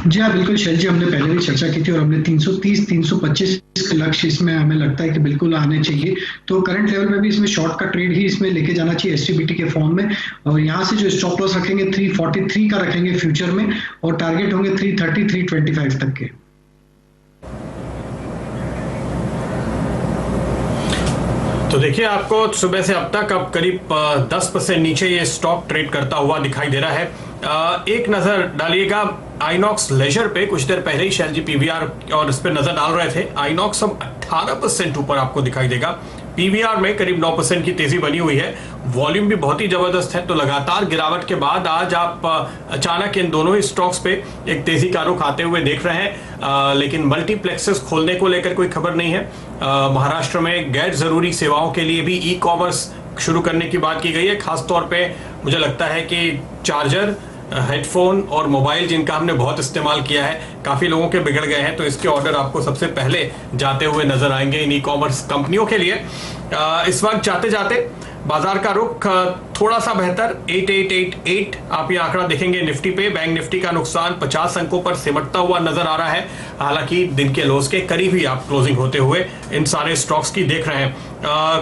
जी हाँ, बिल्कुल शैल जी, हमने पहले भी चर्चा की थी और हमने 330-325 लक्ष्य इसमें हमें लगता है कि बिल्कुल आने चाहिए। तो करंट लेवल में भी इसमें शॉर्ट का ट्रेड ही इसमें लेके जाना चाहिए STBT के फॉर्म में। और यहाँ से जो स्टॉप लॉस रखेंगे 343 का रखेंगे फ्यूचर में, और टारगेट होंगे 330-325 तक के। तो देखिए, आपको सुबह से अब तक अब करीब 10% नीचे ये स्टॉक ट्रेड करता हुआ दिखाई दे रहा है। एक नजर डालिएगा आइनॉक्स लेजर पे। कुछ देर पहले ही शैल जी PVR और इस पे नजर डाल रहे थे। आइनॉक्स अब 18% ऊपर आपको दिखाई देगा। PVR में करीब 9% की तेजी बनी हुई है। वॉल्यूम भी बहुत ही जबरदस्त है। तो लगातार गिरावट के बाद आज आप अचानक इन दोनों ही स्टॉक्स पे एक तेजी का रुख आते हुए देख रहे हैं। लेकिन मल्टीप्लेक्सेस खोलने को लेकर कोई खबर नहीं है। महाराष्ट्र में गैर जरूरी सेवाओं के लिए भी ई-कॉमर्स शुरू करने की बात की गई है। खासतौर पे मुझे लगता है कि चार्जर, हेडफोन और मोबाइल, जिनका हमने बहुत इस्तेमाल किया है, काफ़ी लोगों के बिगड़ गए हैं, तो इसके ऑर्डर आपको सबसे पहले जाते हुए नजर आएंगे इन ई-कॉमर्स कंपनियों के लिए। इस वक्त जाते जाते बाजार का रुख थोड़ा सा बेहतर 8888 आप ये आंकड़ा देखेंगे निफ्टी पे। बैंक निफ्टी का नुकसान 50 अंकों पर सिमटता हुआ नजर आ रहा है। हालांकि दिन के लोस के करीब ही आप क्लोजिंग होते हुए इन सारे स्टॉक्स की देख रहे हैं।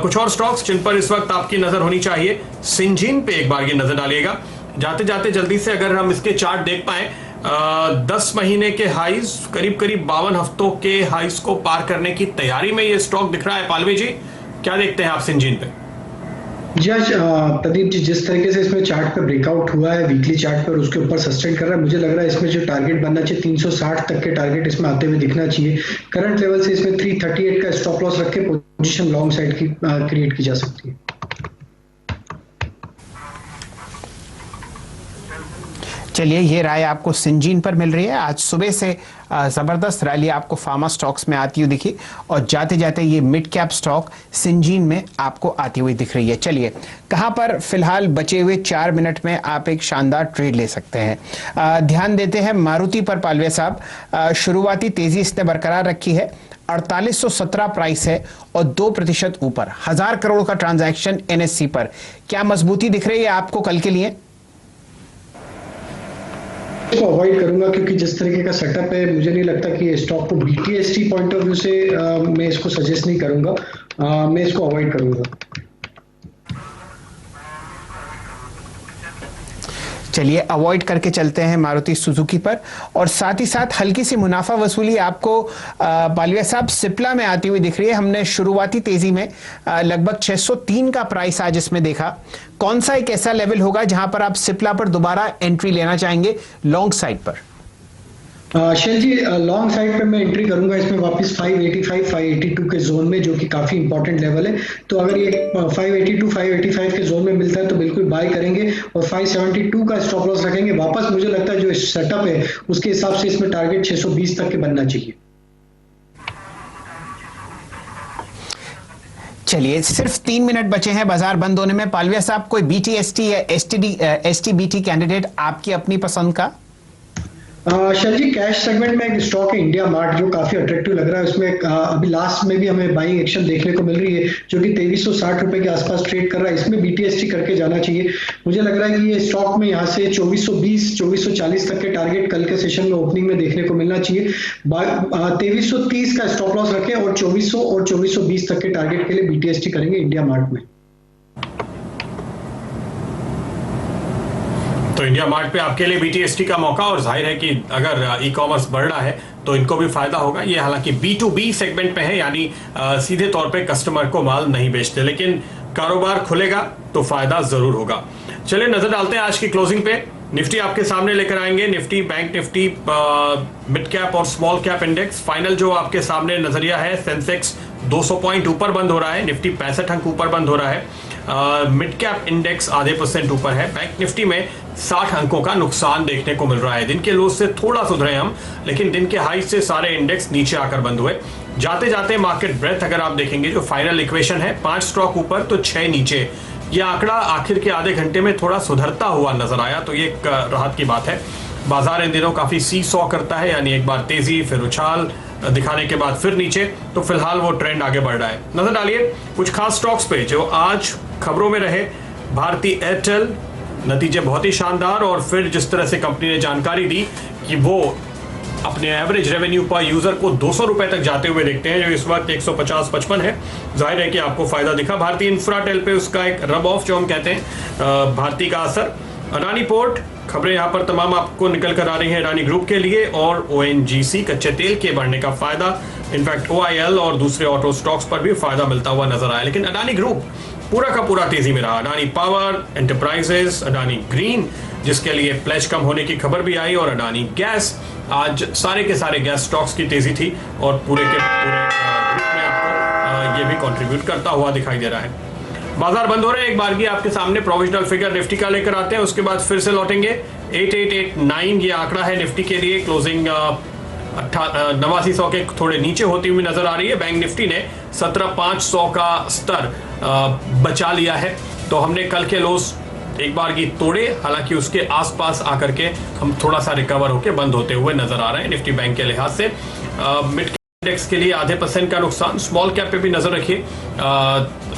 कुछ और स्टॉक्स जिन पर इस वक्त आपकी नजर होनी चाहिए, सिंजीन पे एक बार ये नजर डालिएगा। जाते जाते जल्दी से अगर हम इसके चार्ट देख पाए, 10 महीने के हाइज करीब 52 हफ्तों के हाइज को पार करने की तैयारी में ये स्टॉक दिख रहा है। पालवी जी, क्या देखते हैं आप सिंजीन पे? जी आज प्रदीप जी, जिस तरीके से इसमें चार्ट पे ब्रेकआउट हुआ है वीकली चार्ट पर, उसके ऊपर सस्टेन कर रहा है। मुझे लग रहा है इसमें जो टारगेट बनना चाहिए 360 तक के टारगेट इसमें आते हुए दिखना चाहिए। करंट लेवल से इसमें 338 का स्टॉप लॉस रख के पोजीशन लॉन्ग साइड की क्रिएट की जा सकती है। चलिए, ये राय आपको सिंजीन पर मिल रही है। आज सुबह से ज़बरदस्त रैली आपको फार्मा स्टॉक्स में आती हुई दिखी और जाते जाते ये मिड कैप स्टॉक सिंजीन में आपको आती हुई दिख रही है। चलिए, कहाँ पर फिलहाल बचे हुए 4 मिनट में आप एक शानदार ट्रेड ले सकते हैं। ध्यान देते हैं मारुति पर पालवे साहब। शुरुआती तेजी इसने बरकरार रखी है, 4817 प्राइस है और 2% ऊपर। 1000 करोड़ का ट्रांजैक्शन NSE पर। क्या मजबूती दिख रही है आपको कल के लिए? इसको अवॉइड करूंगा क्योंकि जिस तरीके का सेटअप है, मुझे नहीं लगता कि ये स्टॉक को BTST पॉइंट ऑफ व्यू से मैं इसको सजेस्ट नहीं करूंगा। मैं इसको अवॉइड करूंगा। चलिए, अवॉइड करके चलते हैं मारुति सुजुकी पर। और साथ ही साथ हल्की सी मुनाफा वसूली आपको पालविया साहब सिप्ला में आती हुई दिख रही है। हमने शुरुआती तेजी में लगभग 603 का प्राइस आज इसमें देखा। कौन सा एक ऐसा लेवल होगा जहां पर आप सिप्ला पर दोबारा एंट्री लेना चाहेंगे लॉन्ग साइड पर? शैल जी, लॉन्ग साइड पे मैं एंट्री करूंगा इसमें वापस 585 582 के जोन में, जो कि काफी इंपॉर्टेंट लेवल है। तो अगर ये 582 585 के जोन में मिलता है तो बिल्कुल बाय करेंगे और 572 का स्टॉप लॉस रखेंगे। वापस मुझे लगता है जो सेटअप है उसके हिसाब से इसमें टारगेट 620 तक के बनना चाहिए। चलिए, सिर्फ 3 मिनट बचे हैं बाजार बंद होने में। पालविया साहब, कोई BTST या STBT कैंडिडेट आपकी अपनी पसंद का? शैल जी, कैश सेगमेंट में एक स्टॉक है इंडिया मार्ट जो काफी अट्रैक्टिव लग रहा है। उसमें अभी लास्ट में भी हमें बाइंग एक्शन देखने को मिल रही है, जो कि 2360 रुपए के आसपास ट्रेड कर रहा है। इसमें BTST करके जाना चाहिए। मुझे लग रहा है कि ये स्टॉक में यहाँ से 2420 2440 तक के टारगेट कल के सेशन में ओपनिंग में देखने को मिलना चाहिए। 2330 का स्टॉप लॉस रखें और 2400 और 2420 तक के टारगेट के लिए BTST करेंगे इंडिया मार्ट में। तो इंडिया मार्ट पे आपके लिए BTST का मौका, और जाहिर है कि अगर ई कॉमर्स बढ़ रहा है तो इनको भी फायदा होगा। ये हालांकि B2B सेगमेंट पे है, यानी सीधे तौर पे कस्टमर को माल नहीं बेचते, लेकिन कारोबार खुलेगा तो फायदा जरूर होगा। चलिए, नजर डालते हैं आज की क्लोजिंग पे। निफ्टी आपके सामने लेकर आएंगे। Nifty, bank Nifty, mid cap और स्मॉल कैप इंडेक्स। फाइनल जो आपके सामने नजरिया है, सेंसेक्स 200 पॉइंट ऊपर बंद हो रहा है, निफ्टी 65 अंक ऊपर बंद हो रहा है, मिड कैप इंडेक्स आधे % ऊपर है, बैंक निफ्टी में 60 अंकों का नुकसान देखने को मिल रहा है। दिन के लोज से थोड़ा सुधरे हम, लेकिन दिन के हाई से सारे इंडेक्स नीचे आकर बंद हुए। जाते जाते मार्केट ब्रेथ अगर आप देखेंगे, जो फाइनल इक्वेशन है, 5 स्टॉक ऊपर तो 6 नीचे। यह आंकड़ा आखिर के आधे घंटे में थोड़ा सुधरता हुआ नजर आया, तो ये एक राहत की बात है। बाजार इन दिनों काफी सी-सॉ करता है, यानी एक बार तेजी फिर उछाल दिखाने के बाद फिर नीचे। तो फिलहाल वो ट्रेंड आगे बढ़ रहा है। नजर डालिए कुछ खास स्टॉक्स पे जो आज खबरों में रहे। भारती एयरटेल, नतीजे बहुत ही शानदार, और फिर जिस तरह से कंपनी ने जानकारी दी कि वो अपने एवरेज रेवेन्यू पर यूजर को 200 रुपए तक जाते हुए देखते हैं, जो इस वक्त 150-55 है। जाहिर है कि आपको फायदा दिखा। भारतीय इंफ्राटेल पे उसका एक रब ऑफ जो हम कहते हैं, भारती का असर। अडानी पोर्ट, खबरें यहाँ पर तमाम आपको निकल कर आ रही हैं अडानी ग्रुप के लिए, और ONGC कच्चे तेल के बढ़ने का फायदा। इनफैक्ट OIL और दूसरे ऑटो स्टॉक्स पर भी फायदा मिलता हुआ नजर आया। लेकिन अडानी ग्रुप पूरा का पूरा तेजी में रहा। Adani power enterprises, Adani green, जिसके लिए प्लेज कम होने की खबर भी आई, और अडानी गैस। आज सारे के सारे गैस स्टॉक्स की तेजी थी, और पूरे के पूरे ग्रुप में आपको ये भी कंट्रीब्यूट करता हुआ दिखाई दे रहा है। बाजार बंद हो रहे हैं। एक बार की आपके सामने प्रोविजनल फिगर निफ्टी का लेकर आते हैं, उसके बाद फिर से लौटेंगे। 8889 ये आंकड़ा है निफ्टी के लिए। क्लोजिंग 8900 के थोड़े नीचे होती हुई नजर आ रही है। बैंक निफ्टी ने 17500 का स्तर बचा लिया है। तो हमने कल के लोस एक बार की तोड़े, हालांकि उसके आसपास आकर के हम थोड़ा सा रिकवर होकर बंद होते हुए नजर आ रहे हैं निफ्टी बैंक के लिहाज से। मिड इंडेक्स के लिए आधे % का नुकसान। स्मॉल कैप पे भी नजर रखिए,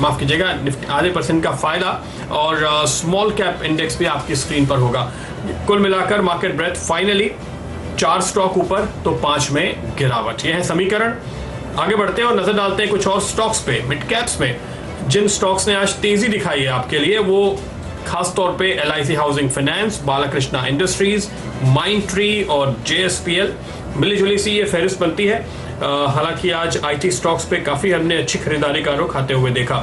माफ कीजिएगा, आधे % का फायदा, और स्मॉल कैप इंडेक्स भी आपकी स्क्रीन पर होगा। कुल मिलाकर मार्केट ब्रेथ फाइनली 4 स्टॉक ऊपर तो 5 में गिरावट। यह है समीकरण। आगे बढ़ते हैं और नजर डालते हैं कुछ और स्टॉक्स पे। मिड कैप्स में जिन स्टॉक्स ने आज तेजी दिखाई है आपके लिए, वो खास तौर पे LIC housing finance, Balakrishna industries, Mindtree और JSPL। मिली जुली सी ये फहरिस्त बनती है। हालांकि आज IT स्टॉक्स पे काफी हमने अच्छी खरीदारी का रुख आते हुए देखा।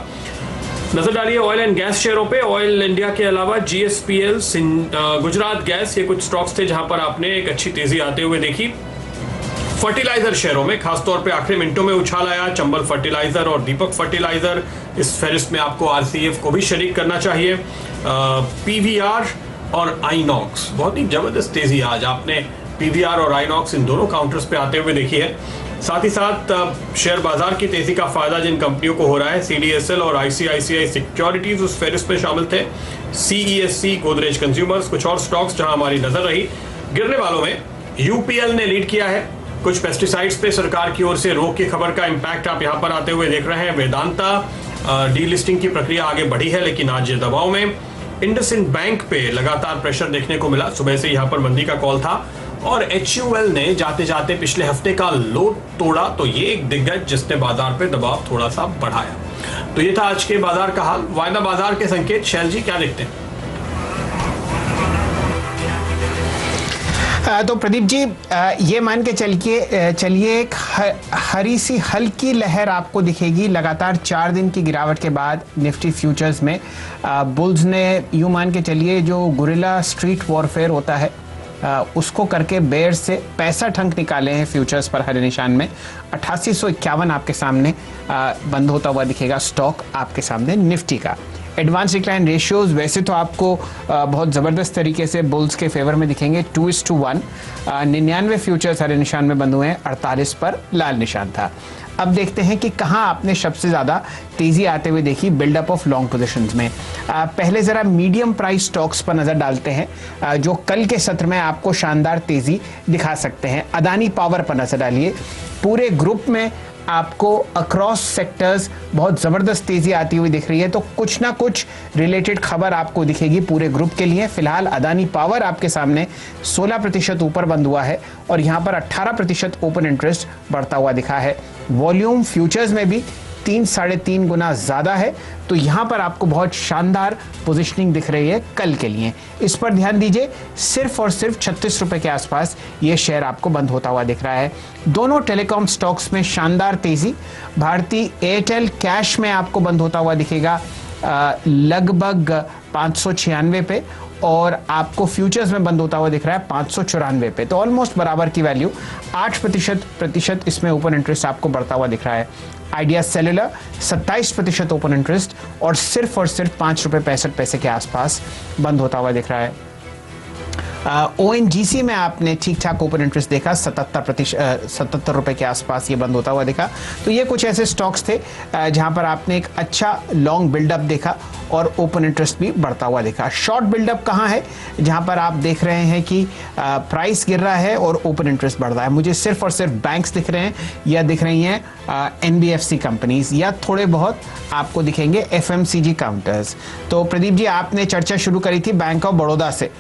नजर डालिए ऑयल एंड गैस शेयरों पे। ऑयल इंडिया के अलावा GSPL, गुजरात गैस, ये कुछ स्टॉक्स थे जहां पर आपने एक अच्छी तेजी आते हुए देखी। फर्टिलाइजर शेयरों में खासतौर पे आखिरी मिनटों में उछाल आया। चंबल फर्टिलाइजर और दीपक फर्टिलाइजर, इस फहरिस्त में आपको RCF को भी शरीक करना चाहिए। PVR और आइनॉक्स, बहुत ही जबरदस्त तेजी आज आपने PVR और आइनॉक्स इन दोनों काउंटर्स पे आते हुए देखी है। साथ ही साथ शेयर बाजार की तेजी का फायदा जिन कंपनियों को हो रहा है, CDSL और ICICI सिक्योरिटीज उस फहरिस्त में शामिल थे। CESC, गोदरेज कंज्यूमर्स, कुछ और स्टॉक्स जहां हमारी नजर रही। गिरने वालों में UPL ने लीड किया है। कुछ पेस्टिसाइड्स पे सरकार की ओर से रोक की खबर का इंपैक्ट आप यहां पर आते हुए देख रहे हैं। वेदांता डीलिस्टिंग की प्रक्रिया आगे बढ़ी है, लेकिन आज दबाव में। इंडसइंड बैंक पे लगातार प्रेशर देखने को मिला, सुबह से यहां पर मंदी का कॉल था। और HUL ने जाते जाते पिछले हफ्ते का लो तोड़ा, तो ये एक दिग्गज जिसने बाजार पे दबाव थोड़ा सा बढ़ाया। तो ये था आज के बाजार का हाल। वायदा बाजार के संकेत, शैल जी क्या देखते हैं? तो प्रदीप जी, ये मान के चलिए एक हरी सी हल्की लहर आपको दिखेगी लगातार 4 दिन की गिरावट के बाद निफ्टी फ्यूचर्स में। बुल्स ने यूं मान के चलिए जो गुरिल्ला स्ट्रीट वॉरफेयर होता है उसको करके बेयर से 65 अंक निकाले हैं फ्यूचर्स पर हरे निशान में। 8851 आपके सामने बंद होता हुआ दिखेगा स्टॉक आपके सामने निफ्टी का। एडवांस डिक्लाइन रेशियोज वैसे तो आपको बहुत ज़बरदस्त तरीके से बुल्स के फेवर में दिखेंगे, 2:1। 99 फ्यूचर्स हरे निशान में बंद हुए हैं, 48 पर लाल निशान था। अब देखते हैं कि कहाँ आपने सबसे ज़्यादा तेज़ी आते हुए देखी बिल्डअप ऑफ लॉन्ग पोजीशंस में। पहले ज़रा मीडियम प्राइस स्टॉक्स पर नज़र डालते हैं जो कल के सत्र में आपको शानदार तेज़ी दिखा सकते हैं। अदानी पावर पर नज़र डालिए। पूरे ग्रुप में आपको अक्रॉस सेक्टर्स बहुत ज़बरदस्त तेज़ी आती हुई दिख रही है, तो कुछ ना कुछ रिलेटेड खबर आपको दिखेगी पूरे ग्रुप के लिए। फिलहाल अदानी पावर आपके सामने 16% ऊपर बंद हुआ है और यहाँ पर 18% ओपन इंटरेस्ट बढ़ता हुआ दिखा है। वॉल्यूम फ्यूचर्स में भी 3-3.5 गुना ज़्यादा है, तो यहाँ पर आपको बहुत शानदार पोजीशनिंग दिख रही है कल के लिए। इस पर ध्यान दीजिए, सिर्फ और सिर्फ 36 रुपए के आसपास ये शेयर आपको बंद होता हुआ दिख रहा है। दोनों टेलीकॉम स्टॉक्स में शानदार तेजी। भारतीय एयरटेल कैश में आपको बंद होता हुआ दिखेगा लगभग 596 पे, और आपको फ्यूचर्स में बंद होता हुआ दिख रहा है 594 पे, तो ऑलमोस्ट बराबर की वैल्यू। 8% इसमें ओपन इंटरेस्ट आपको बढ़ता हुआ दिख रहा है। आइडिया सेलुलर 27% ओपन इंटरेस्ट और सिर्फ 5 रुपये 65 पैसे के आसपास बंद होता हुआ दिख रहा है। ONGC में आपने ठीक ठाक ओपन इंटरेस्ट देखा, 77 रुपए के आसपास ये बंद होता हुआ दिखा। तो ये कुछ ऐसे स्टॉक्स थे जहां पर आपने एक अच्छा लॉन्ग बिल्डअप देखा और ओपन इंटरेस्ट भी बढ़ता हुआ दिखा। शॉर्ट बिल्डअप कहाँ है, जहां पर आप देख रहे हैं कि प्राइस गिर रहा है और ओपन इंटरेस्ट बढ़ रहा है। मुझे सिर्फ और सिर्फ बैंक्स दिख रहे हैं या दिख रही हैं NBFC कंपनीज, या थोड़े बहुत आपको दिखेंगे FMCG काउंटर्स। तो प्रदीप जी, आपने चर्चा शुरू करी थी बैंक ऑफ बड़ौदा से।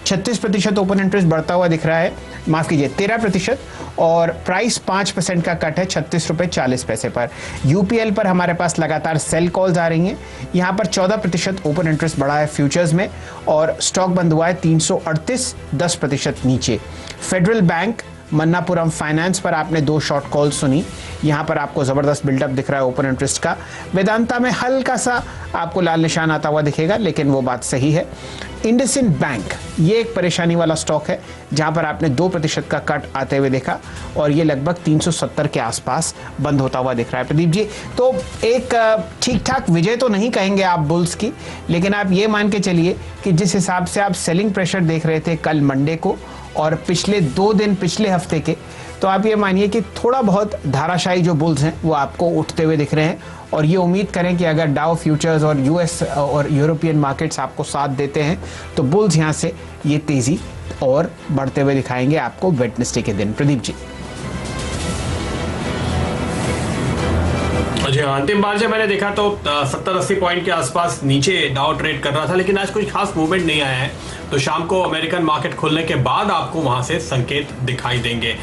36% ओपन इंटरेस्ट बढ़ता हुआ दिख रहा है, माफ कीजिए 13%, और प्राइस 5% का कट है 36 रुपये 40 पैसे पर। UPL पर हमारे पास लगातार सेल कॉल्स आ रही हैं। यहाँ पर 14% ओपन इंटरेस्ट बढ़ा है फ्यूचर्स में और स्टॉक बंद हुआ है 338, 10% नीचे। फेडरल बैंक, मन्नापुरम फाइनेंस पर आपने 2 शॉर्ट कॉल सुनी, यहाँ पर आपको ज़बरदस्त बिल्डअप दिख रहा है ओपन इंटरेस्ट का। वेदांता में हल्का सा आपको लाल निशान आता हुआ दिखेगा, लेकिन वो बात सही है। इंडसइंड बैंक, ये एक परेशानी वाला स्टॉक है जहाँ पर आपने 2% का कट आते हुए देखा और ये लगभग 370 के आसपास बंद होता हुआ दिख रहा है। प्रदीप जी, तो एक ठीक ठाक विजय तो नहीं कहेंगे आप बुल्स की, लेकिन आप ये मान के चलिए कि जिस हिसाब से आप सेलिंग प्रेशर देख रहे थे कल मंडे को और पिछले 2 दिन पिछले हफ्ते के, तो आप ये मानिए कि थोड़ा बहुत धाराशाही जो बुल्स हैं वो आपको उठते हुए दिख रहे हैं। और ये उम्मीद करें कि अगर डाउ फ्यूचर्स और US और यूरोपियन मार्केट्स आपको साथ देते हैं तो बुल्स यहाँ से ये तेज़ी और बढ़ते हुए दिखाएंगे आपको वेडनेसडे के दिन। प्रदीप जी। जी हाँ, अंतिम बार जब मैंने देखा तो 70-80 पॉइंट के आसपास नीचे डाउ ट्रेड कर रहा था, लेकिन आज कोई खास मूवमेंट नहीं आया है। तो शाम को अमेरिकन मार्केट खुलने के बाद आपको वहां से संकेत दिखाई देंगे।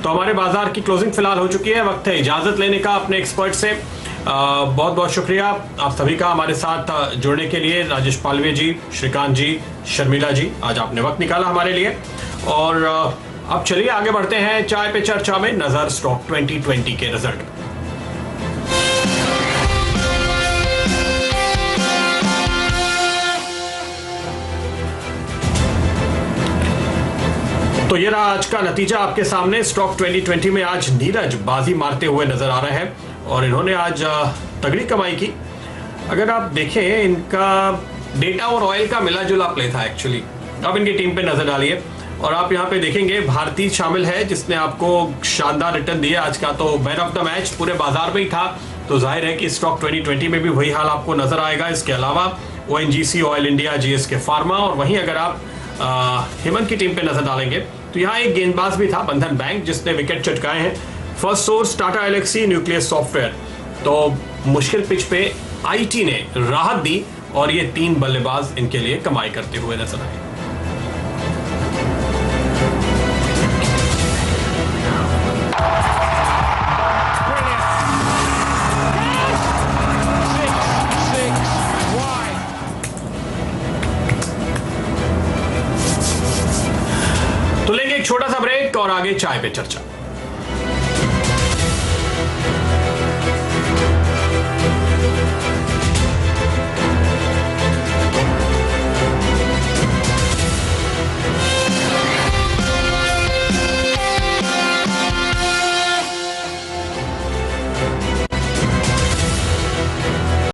तो हमारे बाजार की क्लोजिंग फिलहाल हो चुकी है। वक्त है इजाजत लेने का अपने एक्सपर्ट से। बहुत बहुत शुक्रिया आप सभी का हमारे साथ जुड़ने के लिए। राजेश पालवे जी, श्रीकांत जी, शर्मिला जी, आज आपने वक्त निकाला हमारे लिए। और अब चलिए आगे बढ़ते हैं चाय पे चर्चा में नजर स्टॉक 2020 के रिजल्ट। तो ये रहा आज का नतीजा आपके सामने। स्टॉक 2020 में आज नीरज बाजी मारते हुए नजर आ रहे हैं और इन्होंने आज तगड़ी कमाई की। अगर आप देखें, इनका डेटा और ऑयल का मिला जुला प्ले था एक्चुअली। अब इनकी टीम पे नजर डालिए और आप यहाँ पे देखेंगे भारतीय शामिल है जिसने आपको शानदार रिटर्न दिया आज का। तो मैन ऑफ द मैच पूरे बाजार में ही था, तो जाहिर है कि स्टॉक 2020 में भी वही हाल आपको नजर आएगा। इसके अलावा ONGC, oil India, GSK pharma और वहीं अगर आप हेमंत की टीम पे नजर डालेंगे तो यहाँ एक गेंदबाज भी था, बंधन बैंक, जिसने विकेट चटकाए हैं। First source, Tata Elxsi, Nucleus Software. तो मुश्किल पिच पे IT ने राहत दी और ये 3 बल्लेबाज इनके लिए कमाई करते हुए नजर आए। तो लेंगे एक छोटा सा ब्रेक और आगे चाय पे चर्चा।